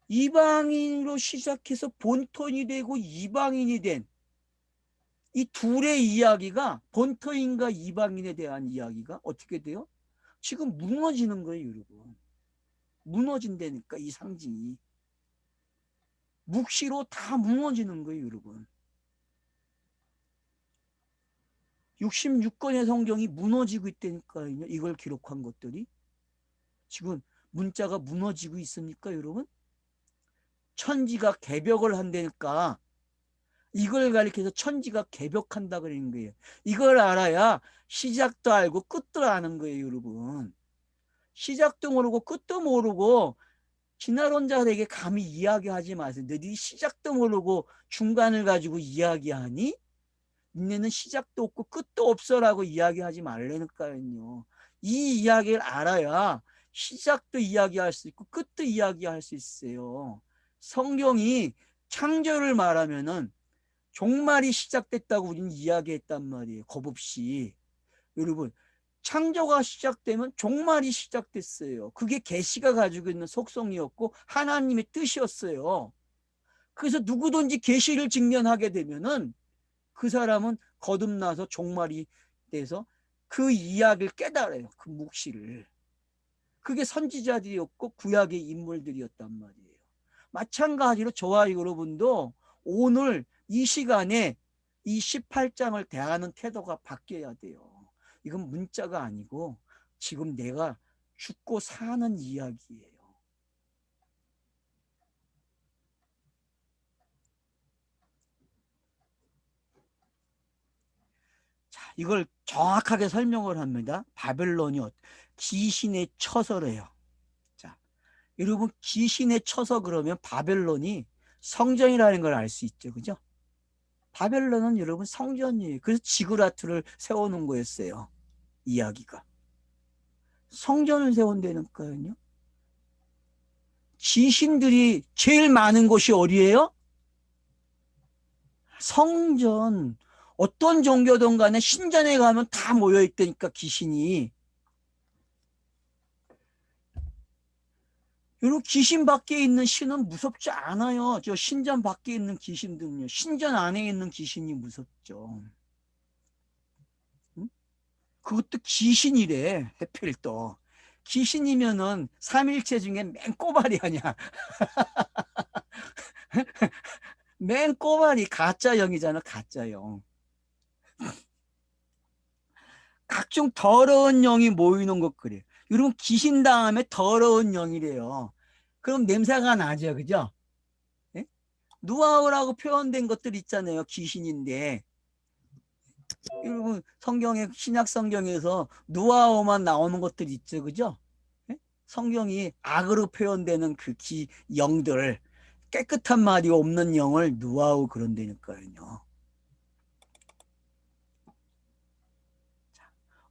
이방인으로 시작해서 본토인이 되고 이방인이 된 이 둘의 이야기가 본토인과 이방인에 대한 이야기가 어떻게 돼요? 지금 무너지는 거예요, 여러분. 무너진다니까 이 상징이. 묵시로 다 무너지는 거예요, 여러분. 66권의 성경이 무너지고 있다니까요. 이걸 기록한 것들이. 지금 문자가 무너지고 있습니까, 여러분? 천지가 개벽을 한다니까 이걸 가리켜서 천지가 개벽한다 그러는 거예요. 이걸 알아야 시작도 알고 끝도 아는 거예요, 여러분. 시작도 모르고 끝도 모르고 진화론자들에게 감히 이야기하지 마세요. 너희들이 시작도 모르고 중간을 가지고 이야기하니? 니네는 시작도 없고 끝도 없어라고 이야기하지 말라니까요. 이 이야기를 알아야 시작도 이야기할 수 있고 끝도 이야기할 수 있어요. 성경이 창조를 말하면은 종말이 시작됐다고 우리는 이야기했단 말이에요. 겁없이. 여러분, 창조가 시작되면 종말이 시작됐어요. 그게 계시가 가지고 있는 속성이었고 하나님의 뜻이었어요. 그래서 누구든지 계시를 직면하게 되면은 그 사람은 거듭나서 종말이 돼서 그 이야기를 깨달아요. 그 묵시를. 그게 선지자들이었고 구약의 인물들이었단 말이에요. 마찬가지로 저와 여러분도 오늘 이 시간에 이 18장을 대하는 태도가 바뀌어야 돼요. 이건 문자가 아니고 지금 내가 죽고 사는 이야기예요. 자, 이걸 정확하게 설명을 합니다. 바벨론이 귀신의 처소래요. 자, 여러분 귀신의 처소 그러면 바벨론이 성전이라는 걸 알 수 있죠. 그죠? 바벨론은 여러분 성전이에요. 그래서 지구라트를 세워놓은 거였어요. 이야기가. 성전을 세운다니까요. 귀신들이 제일 많은 곳이 어디예요? 성전. 어떤 종교든 간에 신전에 가면 다 모여있다니까 귀신이. 여러분 귀신 밖에 있는 신은 무섭지 않아요. 저 신전 밖에 있는 귀신들은요. 신전 안에 있는 귀신이 무섭죠. 응? 그것도 귀신이래. 해필 또. 귀신이면은 삼일체 중에 맨 꼬발이 아니야. 맨 꼬발이 가짜형이잖아. 가짜형. 각종 더러운 영이 모이는 것 그래요. 여러분 귀신 다음에 더러운 영이래요. 그럼 냄새가 나죠. 그죠? 예? 누아우라고 표현된 것들 있잖아요. 귀신인데. 여러분 성경에 신약 성경에서 누아우만 나오는 것들 있죠. 그죠? 예? 성경이 악으로 표현되는 그 영들 깨끗한 말이 없는 영을 누아우 그런다니까요.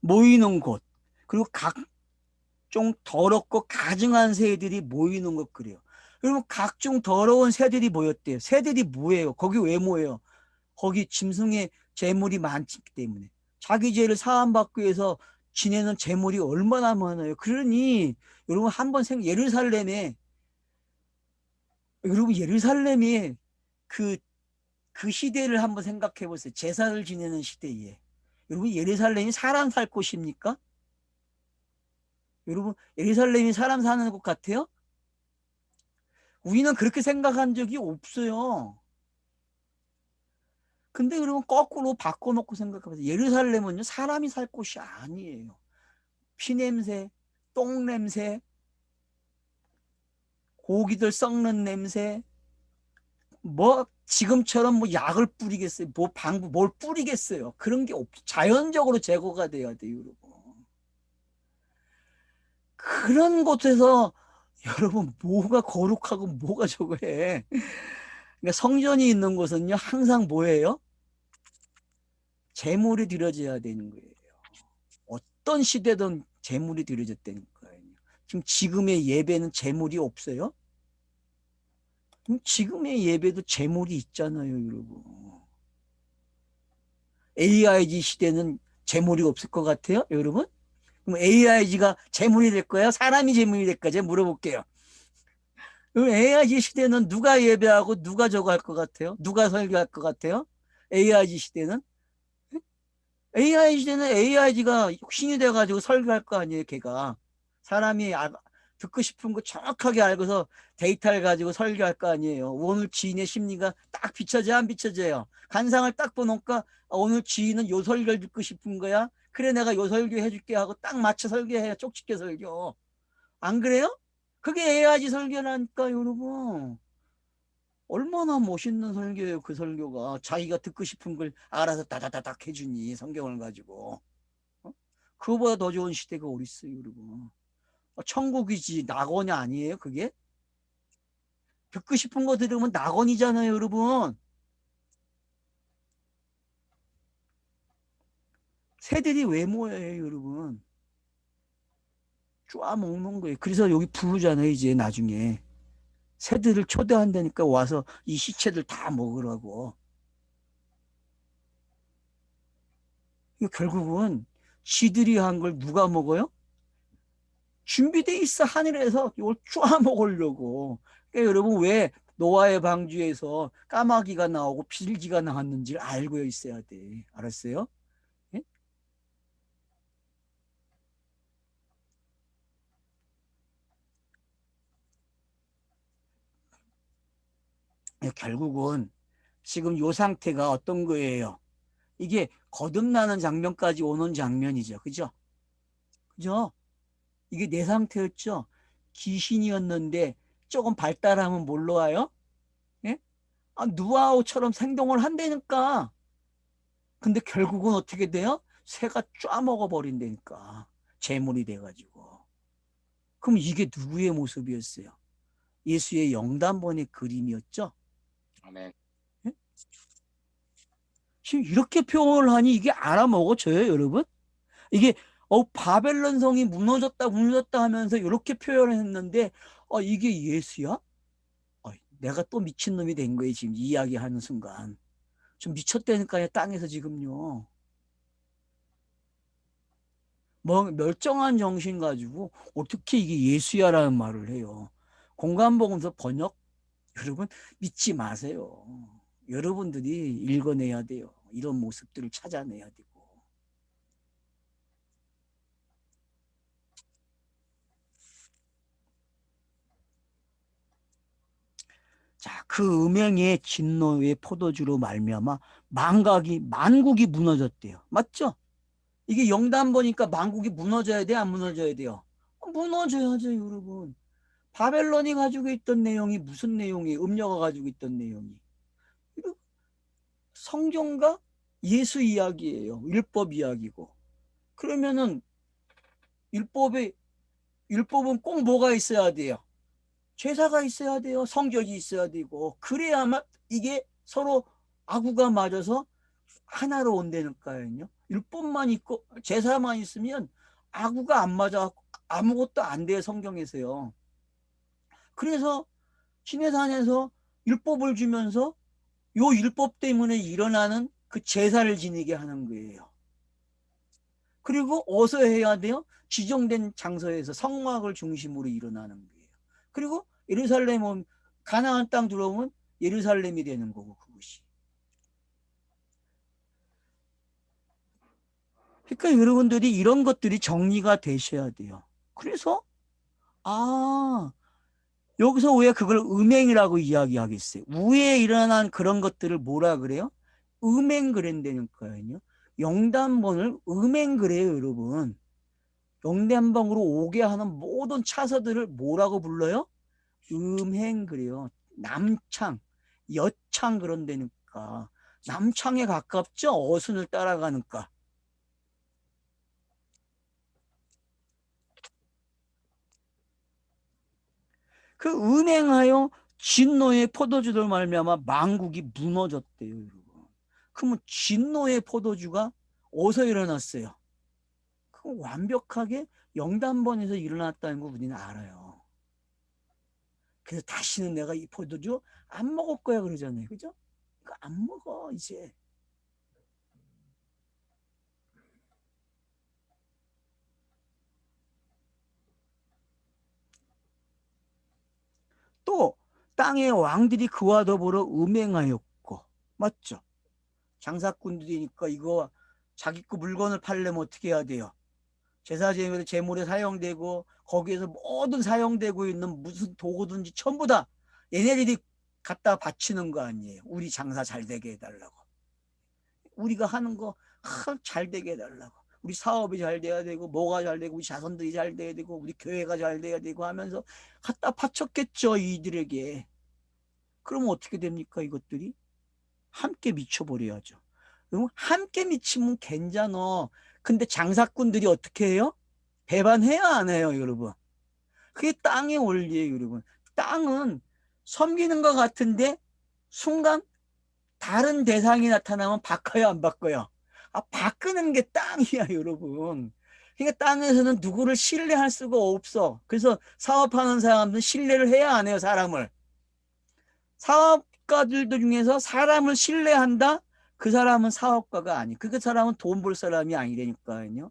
모이는 곳 그리고 각종 더럽고 가증한 새들이 모이는 것 그래요. 여러분 각종 더러운 새들이 모였대요. 새들이 뭐예요? 거기 왜 모여요? 거기 짐승의 재물이 많기 때문에 자기 죄를 사함받기 위해서 지내는 재물이 얼마나 많아요. 그러니 여러분 한번 예루살렘에 여러분 예루살렘이 그 시대를 한번 생각해 보세요. 제사를 지내는 시대에 여러분 예루살렘이 사람 살 곳입니까? 여러분 예루살렘이 사람 사는 곳 같아요? 우리는 그렇게 생각한 적이 없어요. 근데 여러분 거꾸로 바꿔놓고 생각해보세요. 예루살렘은요 사람이 살 곳이 아니에요. 피냄새, 똥냄새, 고기들 썩는 냄새, 뭐 지금처럼 뭐 약을 뿌리겠어요? 뭘 뿌리겠어요? 그런 게 자연적으로 제거가 돼야 돼요, 여러분. 그런 곳에서 여러분 뭐가 거룩하고 뭐가 저거 해. 그러니까 성전이 있는 곳은요 항상 뭐예요? 제물이 드려져야 되는 거예요. 어떤 시대든 제물이 드려졌다는 거예요. 지금의 예배는 제물이 없어요? 지금의 예배도 제물이 있잖아요, 여러분. AIG 시대는 제물이 없을 것 같아요, 여러분? 그럼 AIG가 제물이 될 거예요? 사람이 제물이 될 거예요? 제가 물어볼게요. 그럼 AIG 시대는 누가 예배하고 누가 저거 할 것 같아요? 누가 설교할 것 같아요? AIG 시대는? AI 시대는 AIG가 신이 돼가지고 설교할 거 아니에요, 걔가. 사람이 듣고 싶은 거 정확하게 알고서 데이터를 가지고 설교할 거 아니에요. 오늘 지인의 심리가 딱 비춰져야 안 비춰져요. 간상을 딱 보니까 오늘 지인은 요 설교를 듣고 싶은 거야. 그래 내가 요 설교 해줄게 하고 딱 맞춰 설교해야 쪽집게 설교. 안 그래요? 그게 AI 설교라니까 여러분. 얼마나 멋있는 설교예요, 그 설교가. 자기가 듣고 싶은 걸 알아서 다다다닥 해주니, 성경을 가지고. 어? 그거보다 더 좋은 시대가 어디 있어요, 여러분. 천국이지, 낙원이 아니에요, 그게? 듣고 싶은 거 들으면 낙원이잖아요, 여러분. 새들이 왜 모여요, 여러분? 쪼아 먹는 거예요. 그래서 여기 부르잖아요, 이제 나중에. 새들을 초대한다니까 와서 이 시체들 다 먹으라고. 결국은 지들이 한 걸 누가 먹어요? 준비돼 있어 하늘에서 이걸 쪼아 먹으려고. 그러니까 여러분 왜 노아의 방주에서 까마귀가 나오고 비둘기가 나왔는지 알고 있어야 돼. 알았어요? 예? 결국은 지금 요 상태가 어떤 거예요? 이게 거듭나는 장면까지 오는 장면이죠. 그죠? 그죠? 이게 내 상태였죠. 귀신이었는데 조금 발달하면 뭘로 와요? 예? 누아우처럼 생동을 한다니까. 근데 결국은 어떻게 돼요? 새가 쫙먹어 버린다니까. 재물이 돼가지고. 그럼 이게 누구의 모습이었어요? 예수의 영단번의 그림이었죠. 아멘. 예? 지금 이렇게 표현을 하니 이게 알아먹어져요, 여러분? 이게 바벨론 성이 무너졌다 하면서 이렇게 표현을 했는데 이게 예수야? 내가 또 미친놈이 된 거예요, 지금 이야기하는 순간. 좀 미쳤다니까요, 땅에서 지금요. 뭐 멸정한 정신 가지고 어떻게 이게 예수야라는 말을 해요. 공간복음서 번역, 여러분 믿지 마세요. 여러분들이 읽어내야 돼요. 이런 모습들을 찾아내야 되고. 자, 그 음행의 진노의 포도주로 말미암아 만국이 무너졌대요. 맞죠? 이게 영단 보니까 만국이 무너져야 돼, 안 무너져야 돼요? 무너져야죠, 여러분. 바벨론이 가지고 있던 내용이 무슨 내용이에요? 음녀가 가지고 있던 내용이. 성경과 예수 이야기예요. 율법 이야기고. 그러면은 율법은 꼭 뭐가 있어야 돼요? 제사가 있어야 돼요. 성결이 있어야 되고. 그래야만 이게 서로 아구가 맞아서 하나로 온다니까요. 율법만 있고 제사만 있으면 아구가 안 맞아 아무것도 안 돼요. 성경에서요. 그래서 시내산에서 율법을 주면서 요 율법 때문에 일어나는 그 제사를 지니게 하는 거예요. 그리고 어디서 해야 돼요? 지정된 장소에서 성막을 중심으로 일어나는 거예요. 그리고 예루살렘은 가나안 땅 들어오면 예루살렘이 되는 거고 그것이. 그러니까 여러분들이 이런 것들이 정리가 되셔야 돼요. 그래서 여기서 왜 그걸 음행이라고 이야기하겠어요? 우에 일어난 그런 것들을 뭐라 그래요? 음행 그랬다니까요. 영단본을 음행 그래요, 여러분. 영단본으로 오게 하는 모든 차서들을 뭐라고 불러요? 음행 그래요. 남창, 여창 그런다니까. 남창에 가깝죠? 어순을 따라가니까. 그 음행하여 진노의 포도주를 말미암아 만국이 무너졌대요, 여러분. 그러면 진노의 포도주가 어디서 일어났어요? 그 완벽하게 영단번에서 일어났다는 거 우리는 알아요. 그래서 다시는 내가 이 포도주 안 먹을 거야 그러잖아요. 그죠? 안 먹어 이제. 또 땅의 왕들이 그와 더불어 음행하였고, 맞죠? 장사꾼들이니까 이거 자기 거 물건을 팔려면 어떻게 해야 돼요? 제사제물에 제물에 사용되고 거기에서 모든 사용되고 있는 무슨 도구든지 전부 다 얘네들이 갖다 바치는 거 아니에요. 우리 장사 잘 되게 해달라고. 우리가 하는 거 잘 되게 해달라고. 우리 사업이 잘 돼야 되고 뭐가 잘 되고 우리 자손들이 잘 돼야 되고 우리 교회가 잘 돼야 되고 하면서 갖다 바쳤겠죠. 이들에게. 그러면 어떻게 됩니까? 이것들이 함께 미쳐버려야죠. 그럼 함께 미치면 괜찮아. 근데 장사꾼들이 어떻게 해요? 배반해야 안 해요, 여러분. 그게 땅의 원리예요, 여러분. 땅은 섬기는 것 같은데 순간 다른 대상이 나타나면 바꿔요, 안 바꿔요? 바꾸는 게 땅이야, 여러분. 그러니까 땅에서는 누구를 신뢰할 수가 없어. 그래서 사업하는 사람들은 신뢰를 해야 안 해요, 사람을. 사업가들도 중에서 사람을 신뢰한다? 그 사람은 사업가가 아니. 그 사람은 돈 벌 사람이 아니라니까요.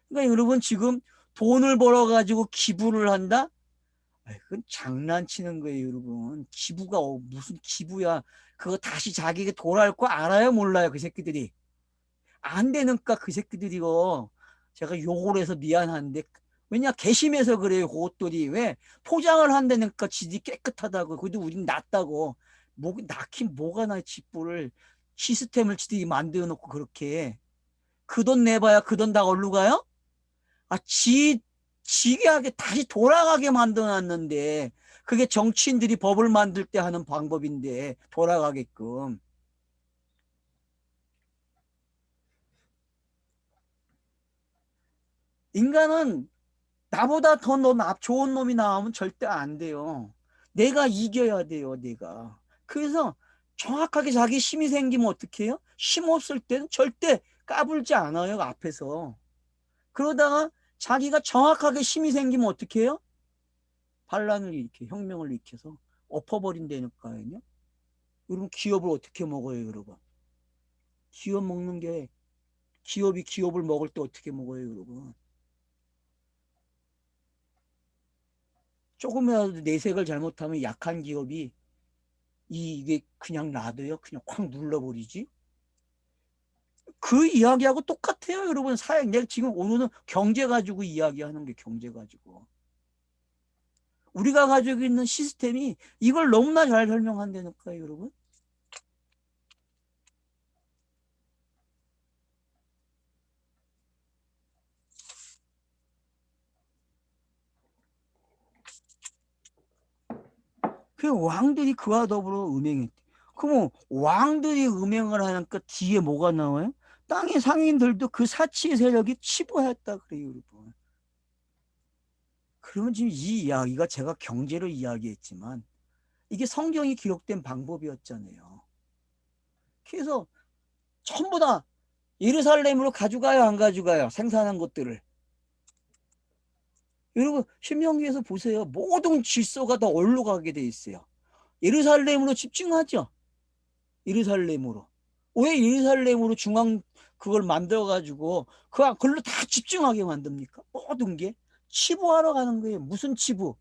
그러니까 여러분 지금 돈을 벌어가지고 기부를 한다? 그건 장난치는 거예요, 여러분. 기부가 무슨 기부야. 그거 다시 자기에게 돌아올 거 알아요, 몰라요, 그 새끼들이. 안 되니까 그 새끼들이요. 제가 욕을 해서 미안한데 왜냐 개심해서 그래요. 그것들이 왜 포장을 한다니까 지들이 깨끗하다고. 그래도 우린 낫다고. 낙힌 뭐가 나 집부를 시스템을 지들이 만들어 놓고 그렇게 그 돈 내봐야 그 돈 다 얼루 가요? 지게하게 다시 돌아가게 만들어놨는데 그게 정치인들이 법을 만들 때 하는 방법인데 돌아가게끔. 인간은 나보다 더 좋은 놈이 나오면 절대 안 돼요. 내가 이겨야 돼요, 내가. 그래서 정확하게 자기 힘이 생기면 어떻게 해요? 힘 없을 때는 절대 까불지 않아요, 앞에서. 그러다가 자기가 정확하게 힘이 생기면 어떻게 해요? 반란을 일으켜, 혁명을 일으켜서 엎어버린다니까요. 여러분, 기업을 어떻게 먹어요, 여러분? 기업 먹는 게, 기업이 기업을 먹을 때 어떻게 먹어요, 여러분? 조금이라도 내색을 잘못하면 약한 기업이 이게 그냥 놔둬요. 그냥 콱 눌러버리지. 그 이야기하고 똑같아요, 여러분. 내가 지금 오늘은 경제 가지고 이야기하는 게 경제 가지고. 우리가 가지고 있는 시스템이 이걸 너무나 잘 설명한다니까요, 여러분. 그 왕들이 그와 더불어 음행했대. 그럼 왕들이 음행을 하니까 뒤에 뭐가 나와요? 땅의 상인들도 그 사치의 세력이 치부하였다 그래요, 여러분. 그러면 지금 이 이야기가 제가 경제로 이야기했지만 이게 성경이 기록된 방법이었잖아요. 그래서 전부 다 예루살렘으로 가져가요, 안 가져가요? 생산한 것들을. 여러분, 신명기에서 보세요. 모든 질서가 다 어디로 가게 돼 있어요? 예루살렘으로 집중하죠. 예루살렘으로. 왜 예루살렘으로 중앙 그걸 만들어가지고 그걸로 다 집중하게 만듭니까? 모든 게 치부하러 가는 거예요. 무슨 치부?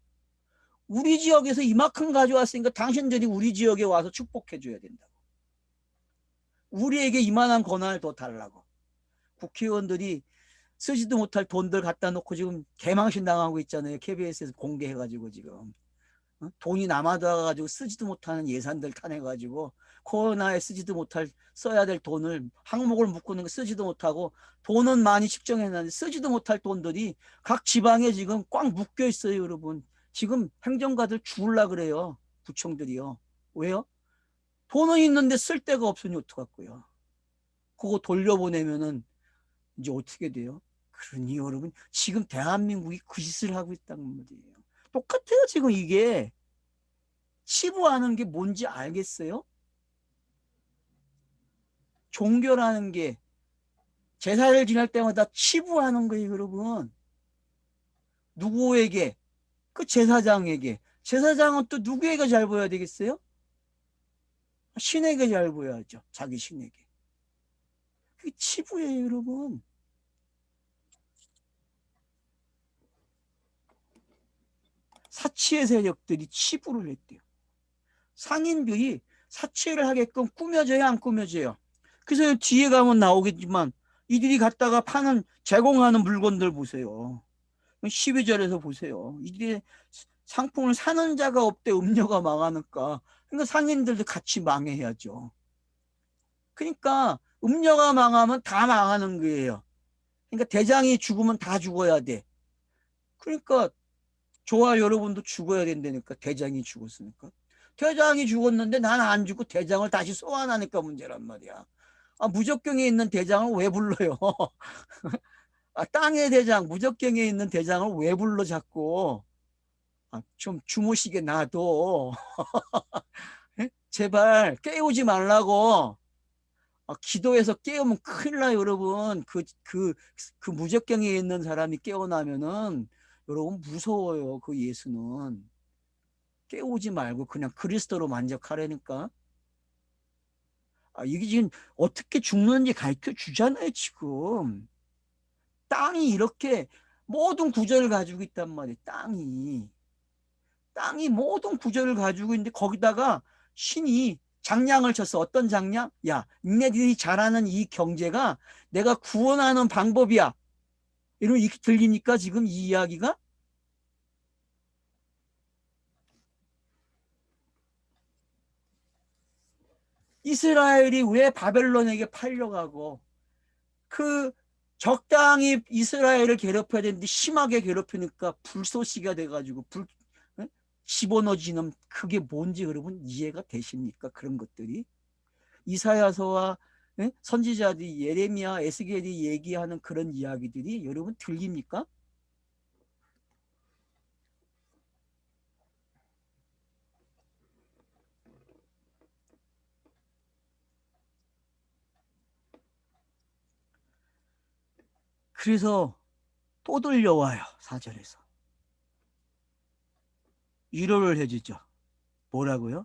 우리 지역에서 이만큼 가져왔으니까 당신들이 우리 지역에 와서 축복해 줘야 된다고. 우리에게 이만한 권한을 더 달라고. 국회의원들이 쓰지도 못할 돈들 갖다 놓고 지금 개망신 당하고 있잖아요. KBS에서 공개해가지고 지금. 돈이 남아들어가지고 쓰지도 못하는 예산들 타내가지고 코로나에 쓰지도 못할 써야 될 돈을 항목을 묶는 거 쓰지도 못하고 돈은 많이 측정해놨는데 쓰지도 못할 돈들이 각 지방에 지금 꽉 묶여 있어요, 여러분. 지금 행정가들 죽을라 그래요, 구청들이요. 왜요? 돈은 있는데 쓸 데가 없으니 어떡하고요. 그거 돌려보내면은 이제 어떻게 돼요? 그러니 여러분, 지금 대한민국이 그 짓을 하고 있다는 말이에요. 똑같아요, 지금 이게. 치부하는 게 뭔지 알겠어요? 종교라는 게 제사를 지낼 때마다 치부하는 거예요, 여러분. 누구에게? 그 제사장에게. 제사장은 또 누구에게 잘 보여야 되겠어요? 신에게 잘 보여야죠. 자기 신에게. 그게 치부예요, 여러분. 사치의 세력들이 치부를 했대요. 상인들이 사치를 하게끔 꾸며져요, 안 꾸며져요? 그래서 뒤에 가면 나오겠지만 이들이 갖다가 파는 제공하는 물건들 보세요. 12절에서 보세요. 이들이 상품을 사는 자가 없대. 음료가 망하니까. 그러니까 상인들도 같이 망해야죠. 그러니까 음료가 망하면 다 망하는 거예요. 그러니까 대장이 죽으면 다 죽어야 돼. 그러니까 저와 여러분도 죽어야 된다니까. 대장이 죽었으니까. 대장이 죽었는데 난 안 죽고 대장을 다시 소환하니까 문제란 말이야. 무적경에 있는 대장을 왜 불러요? 땅의 대장, 무적경에 있는 대장을 왜 불러 자꾸? 좀 주무시게 놔둬. 제발 깨우지 말라고. 기도해서 깨우면 큰일 나요, 여러분. 그 무적경에 있는 사람이 깨어나면은 여러분 무서워요, 그 예수는. 깨우지 말고 그냥 그리스도로 만족하라니까. 이게 지금 어떻게 죽는지 가르쳐 주잖아요, 지금. 땅이 이렇게 모든 구조를 가지고 있단 말이에요, 땅이. 땅이 모든 구조를 가지고 있는데 거기다가 신이 장량을 쳤어. 어떤 장량? 야, 니네들이 잘하는 이 경제가 내가 구원하는 방법이야. 이러면 이렇게 들리니까 지금 이 이야기가? 이스라엘이 왜 바벨론에게 팔려가고 그 적당히 이스라엘을 괴롭혀야 되는데 심하게 괴롭히니까 불쏘시가 돼가지고 집어넣어지는 그게 뭔지 여러분 이해가 되십니까? 그런 것들이 이사야서와 선지자들이 예레미야, 에스겔이 얘기하는 그런 이야기들이 여러분 들립니까? 그래서 또 들려와요. 4절에서 위로를 해주죠. 뭐라고요?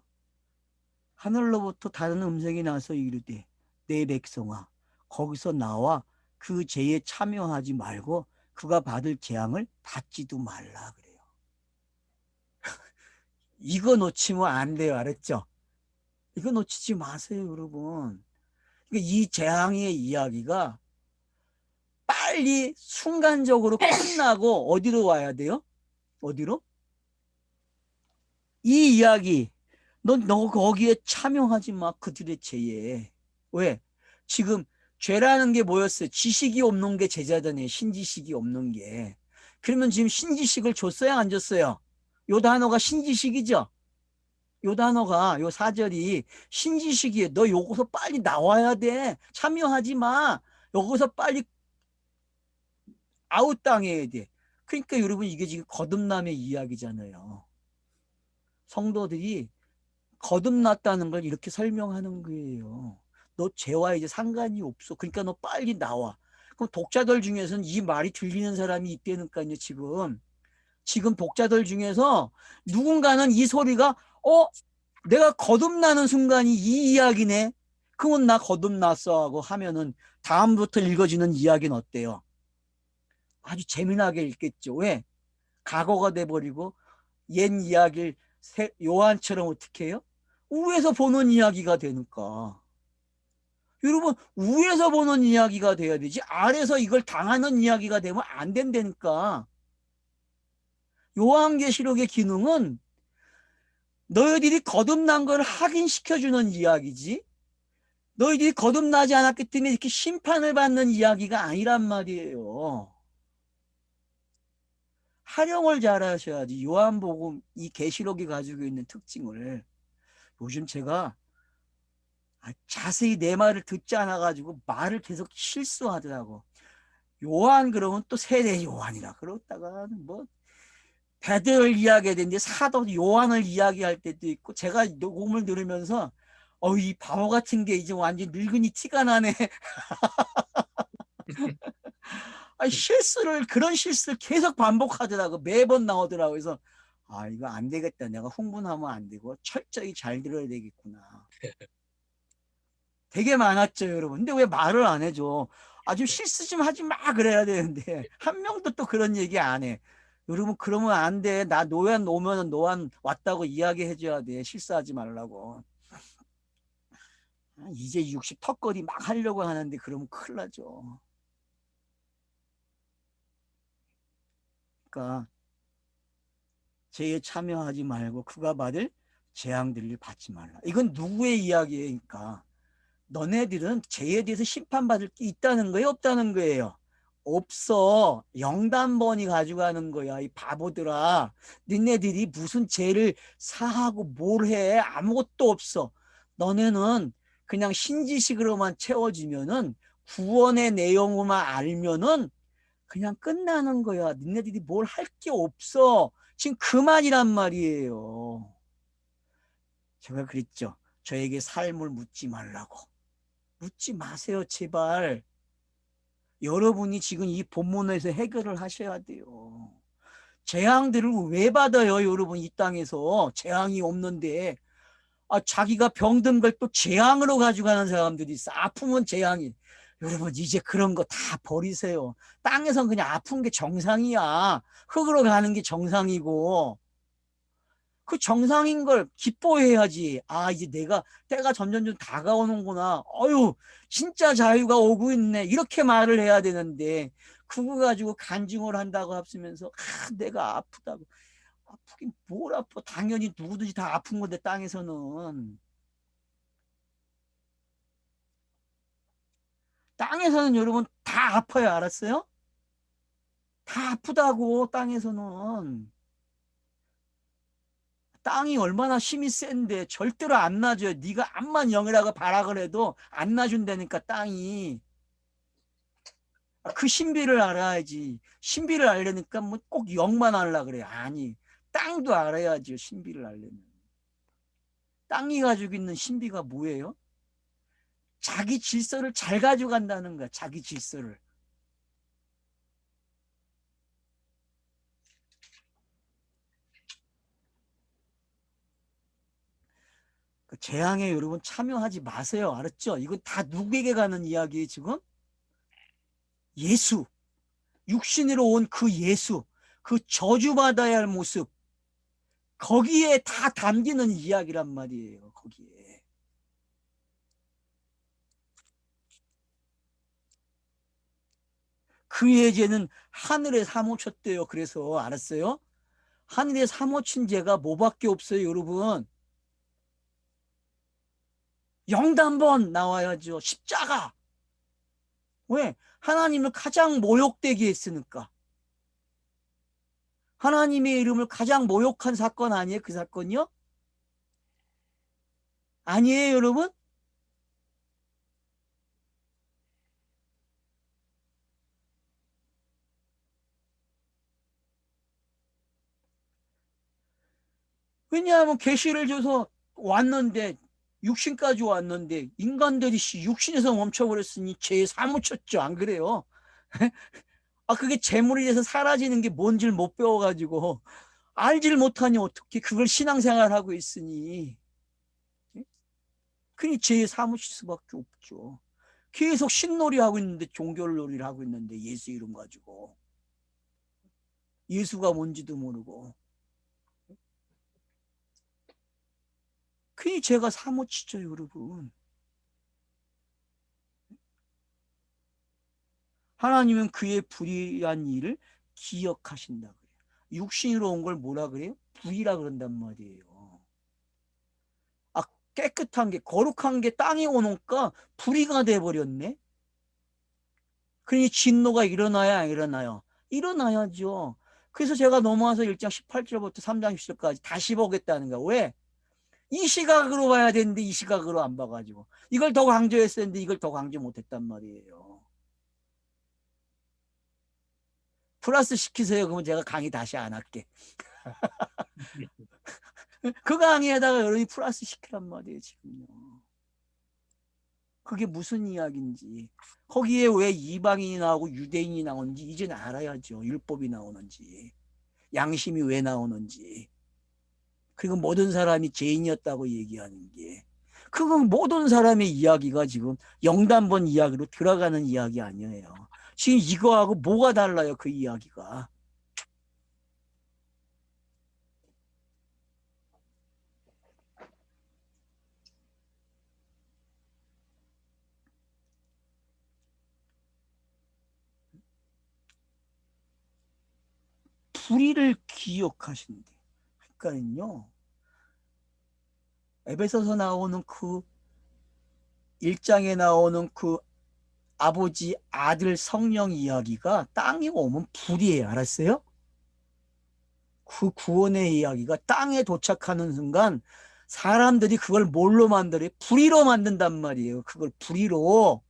하늘로부터 다른 음성이 나서 이르되 내 백성아 거기서 나와 그 죄에 참여하지 말고 그가 받을 재앙을 받지도 말라 그래요. 이거 놓치면 안 돼요. 알았죠? 이거 놓치지 마세요, 여러분. 이 재앙의 이야기가 빨리 순간적으로 끝나고 어디로 와야 돼요? 어디로? 이 이야기 너 거기에 참여하지 마. 그들의 죄에. 왜? 지금 죄라는 게 뭐였어요? 지식이 없는 게 죄잖아요. 신지식이 없는 게. 그러면 지금 신지식을 줬어요? 안 줬어요? 요 단어가 신지식이죠? 요 단어가 요 4절이 신지식이에요. 너 요거서 빨리 나와야 돼. 참여하지 마. 요거서 빨리 아웃당해야 돼. 그러니까 여러분 이게 지금 거듭남의 이야기잖아요. 성도들이 거듭났다는 걸 이렇게 설명하는 거예요. 너 죄와 이제 상관이 없어. 그러니까 너 빨리 나와. 그럼 독자들 중에서는 이 말이 들리는 사람이 있다니까요. 지금 독자들 중에서 누군가는 이 소리가 내가 거듭나는 순간이 이 이야기네. 그건 나 거듭났어 하고 하면은 다음부터 읽어지는 이야기는 어때요? 아주 재미나게 읽겠죠. 왜? 과거가 돼버리고 옛 이야기를 요한처럼 어떻게 해요? 위에서 보는 이야기가 되니까. 여러분 위에서 보는 이야기가 돼야 되지 아래서 이걸 당하는 이야기가 되면 안 된다니까. 요한계시록의 기능은 너희들이 거듭난 걸 확인시켜주는 이야기지 너희들이 거듭나지 않았기 때문에 이렇게 심판을 받는 이야기가 아니란 말이에요. 활용을 잘 하셔야지. 요한복음 이 계시록이 가지고 있는 특징을 요즘 제가 자세히 내 말을 듣지 않아 가지고 말을 계속 실수하더라고. 요한 그러면 또 세례 요한이라 그러다가 뭐 베드로를 이야기해야 되는데 사도 요한을 이야기할 때도 있고 제가 녹음을 들으면서 이 바보 같은 게 이제 완전 늙은이 티가 나네. 그런 실수를 계속 반복하더라고. 매번 나오더라고. 그래서 이거 안 되겠다. 내가 흥분하면 안 되고 철저히 잘 들어야 되겠구나. 되게 많았죠, 여러분. 근데 왜 말을 안 해줘? 좀 실수 좀 하지 마 그래야 되는데 한 명도 또 그런 얘기 안 해. 여러분 그러면 안 돼. 나 노안 오면은 노안 왔다고 이야기해 줘야 돼. 실수하지 말라고. 이제 60 턱걸이 막 하려고 하는데 그러면 큰일 나죠. 그러니까 죄에 참여하지 말고 그가 받을 재앙들을 받지 말라. 이건 누구의 이야기니까 너네들은 죄에 대해서 심판받을 게 있다는 거예요? 없다는 거예요? 없어. 영단번이 가져가는 거야. 이 바보들아. 니네들이 무슨 죄를 사하고 뭘 해. 아무것도 없어. 너네는 그냥 신지식으로만 채워지면은 구원의 내용만 알면은 그냥 끝나는 거야. 니네들이 뭘 할 게 없어. 지금 그 말이란 말이에요. 제가 그랬죠. 저에게 삶을 묻지 말라고. 묻지 마세요, 제발. 여러분이 지금 이 본문에서 해결을 하셔야 돼요. 재앙들을 왜 받아요, 여러분? 이 땅에서 재앙이 없는데 자기가 병든 걸 또 재앙으로 가져가는 사람들이 있어. 아프면 재앙이. 여러분 이제 그런 거 다 버리세요. 땅에선 그냥 아픈 게 정상이야. 흙으로 가는 게 정상이고 그 정상인 걸 기뻐해야지. 이제 내가 때가 점점 다가오는구나. 진짜 자유가 오고 있네. 이렇게 말을 해야 되는데 그거 가지고 간증을 한다고 합쓰면서 내가 아프다고. 아프긴 뭘 아파. 당연히 누구든지 다 아픈 건데 땅에서는. 땅에서는 여러분 다 아파요. 알았어요? 다 아프다고. 땅에서는. 땅이 얼마나 힘이 센데 절대로 안 놔줘요. 네가 암만 영이라고 발악을 해도 안 놔준다니까 땅이. 그 신비를 알아야지. 신비를 알려니까 뭐 꼭 영만 알라 그래. 아니, 땅도 알아야죠. 신비를 알려면. 땅이 가지고 있는 신비가 뭐예요? 자기 질서를 잘 가져간다는 거야. 자기 질서를. 그 재앙에 여러분 참여하지 마세요. 알았죠? 이건 다 누구에게 가는 이야기예요, 지금? 예수. 육신으로 온 그 예수. 그 저주받아야 할 모습. 거기에 다 담기는 이야기란 말이에요. 거기에. 그의 죄는 하늘에 사모쳤대요. 그래서 알았어요? 하늘에 사모친 죄가 뭐밖에 없어요, 여러분? 영단번 나와야죠. 십자가. 왜? 하나님을 가장 모욕되게 했으니까. 하나님의 이름을 가장 모욕한 사건 아니에요? 그 사건이요? 아니에요, 여러분? 왜냐하면 계시를 줘서 왔는데 육신까지 왔는데 인간들이 육신에서 멈춰버렸으니 죄에 사무쳤죠. 안 그래요? 아, 그게 재물이 돼서 사라지는 게 뭔지를 못 배워가지고 알지를 못하니 어떻게 그걸 신앙생활하고 있으니. 그니 죄에 사무칠 수밖에 없죠. 계속 신놀이 하고 있는데, 종교놀이를 하고 있는데, 예수 이름 가지고 예수가 뭔지도 모르고. 그니 죄가 사무치죠, 여러분. 하나님은 그의 불의한 일을 기억하신다 그래요. 육신으로 온 걸 뭐라 그래요? 불의라 그런단 말이에요. 아, 깨끗한 게, 거룩한 게 땅에 오니까 불의가 돼버렸네. 그러니 진노가 일어나야 안 일어나요? 일어나야죠. 그래서 제가 넘어와서 1장 18절부터 3장 10절까지 다시 보겠다는 거야. 왜? 이 시각으로 봐야 되는데 이 시각으로 안 봐가지고 이걸 더 강조했었는데 이걸 더 강조 못했단 말이에요. 플러스 시키세요. 그러면 제가 강의 다시 안 할게. 그 강의에다가 여러분이 플러스 시키란 말이에요. 지금요. 그게 무슨 이야기인지, 거기에 왜 이방인이 나오고 유대인이 나오는지 이제는 알아야죠. 율법이 나오는지, 양심이 왜 나오는지, 그리고 모든 사람이 죄인이었다고 얘기하는 게, 그건 모든 사람의 이야기가 지금 영단번 이야기로 들어가는 이야기 아니에요. 지금 이거하고 뭐가 달라요? 그 이야기가. 불의를 기억하신대. 그러니까요, 에베소서 나오는 그 1장에 나오는 그 아버지, 아들, 성령 이야기가 땅에 오면 불이에요. 알았어요? 그 구원의 이야기가 땅에 도착하는 순간 사람들이 그걸 뭘로 만들어요? 불의로 만든단 말이에요. 그걸 불의로.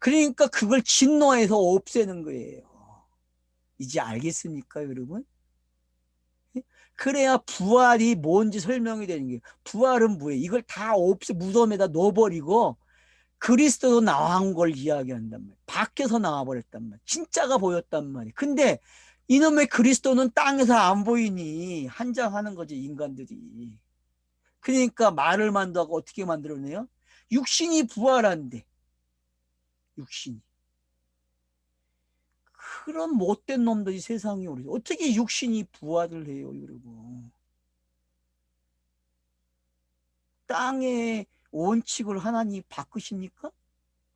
그러니까 그걸 진노해서 없애는 거예요. 이제 알겠습니까, 여러분? 그래야 부활이 뭔지 설명이 되는 거예요. 부활은 뭐예요? 이걸 다 없애, 무덤에다 넣어버리고 그리스도도 나온 걸 이야기한단 말이에요. 밖에서 나와버렸단 말이에요. 진짜가 보였단 말이에요. 근데 이놈의 그리스도는 땅에서 안 보이니 한장하는 거지, 인간들이. 그러니까 말을 만들고 어떻게 만들어내요? 육신이 부활한대. 육신이. 그런 못된 놈들이 세상에 오르죠. 어떻게 육신이 부활을 해요, 여러분? 땅의 원칙을 하나님이 바꾸십니까?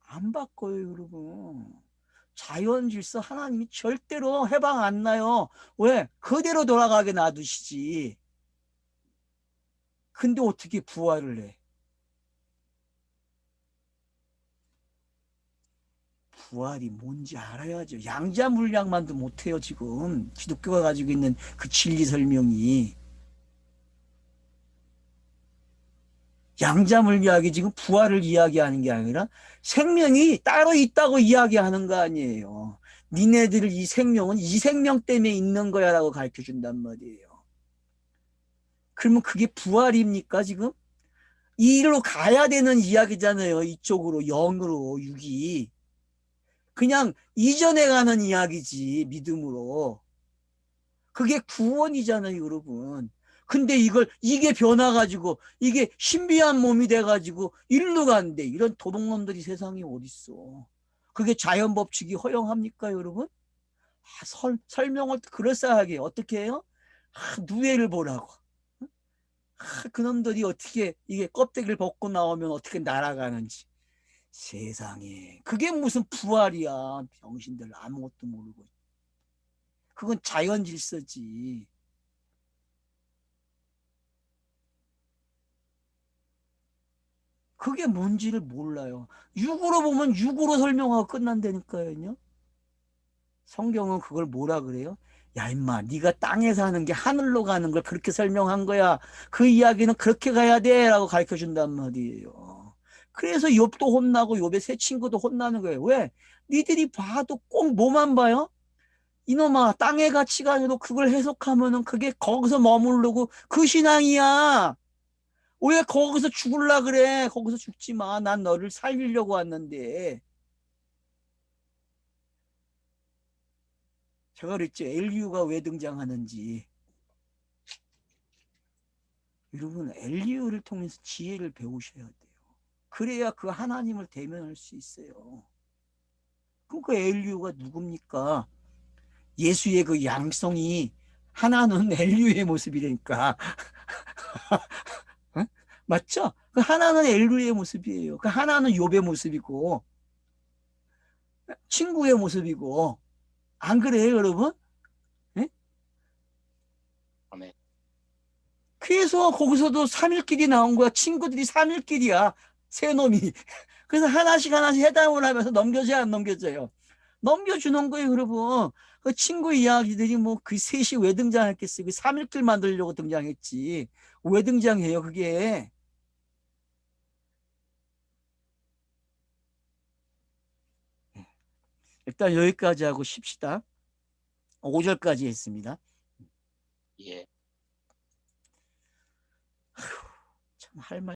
안 바꿔요, 여러분. 자연 질서 하나님이 절대로 해방 안 나요. 왜? 그대로 돌아가게 놔두시지. 근데 어떻게 부활을 해? 부활이 뭔지 알아야죠. 양자 물리학만도 못해요. 지금 기독교가 가지고 있는 그 진리 설명이. 양자 물리학이 지금 부활을 이야기하는 게 아니라 생명이 따로 있다고 이야기하는 거 아니에요. 니네들 이 생명은 이 생명 때문에 있는 거야 라고 가르쳐 준단 말이에요. 그러면 그게 부활입니까 지금? 이 일로 가야 되는 이야기잖아요. 이쪽으로, 영으로, 육이. 그냥 이전에 가는 이야기지, 믿음으로. 그게 구원이잖아요, 여러분. 근데 이게 변화가지고, 이게 신비한 몸이 돼가지고, 일로 간대. 이런 도둑놈들이 세상에 어딨어. 그게 자연 법칙이 허용합니까, 여러분? 설명을 그럴싸하게 어떻게 해요? 누에를 보라고. 그놈들이 어떻게 이게 껍데기를 벗고 나오면 어떻게 날아가는지. 세상에. 그게 무슨 부활이야. 병신들 아무것도 모르고. 그건 자연 질서지. 그게 뭔지를 몰라요. 육으로 보면 육으로 설명하고 끝난다니까요. 성경은 그걸 뭐라 그래요? 야 임마 네가 땅에 사는 게 하늘로 가는 걸 그렇게 설명한 거야. 그 이야기는 그렇게 가야 돼 라고 가르쳐 준단 말이에요. 그래서 욥도 혼나고 욥의 세 친구도 혼나는 거예요. 왜? 니들이 봐도 꼭 뭐만 봐요? 이놈아 땅의 가치가 아니고 그걸 해석하면은 그게 거기서 머무르고 그 신앙이야. 왜 거기서 죽을라 그래? 거기서 죽지 마. 난 너를 살리려고 왔는데. 제가 그랬죠. 엘리유가 왜 등장하는지. 여러분 엘리유를 통해서 지혜를 배우셔야 돼요. 그래야 그 하나님을 대면할 수 있어요. 그럼 그 엘리유가 누굽니까? 예수의 그 양성이 하나는 엘리유의 모습이니까. 어? 맞죠? 그 하나는 엘리유의 모습이에요. 그 하나는 욥의 모습이고 친구의 모습이고 안 그래요, 여러분? 네? 아멘. 그래서 거기서도 3일길이 나온 거야. 친구들이 3일길이야. 세 놈이. 그래서 하나씩 회담을 하면서 넘겨져야 안 넘겨져요. 넘겨주는 거예요, 여러분. 그 친구 이야기들이 뭐 그 셋이 왜 등장했겠어요? 그 3일길 만들려고 등장했지. 왜 등장해요, 그게? 일단 여기까지 하고 쉽시다. 5절까지 했습니다. 예. 참 할 말.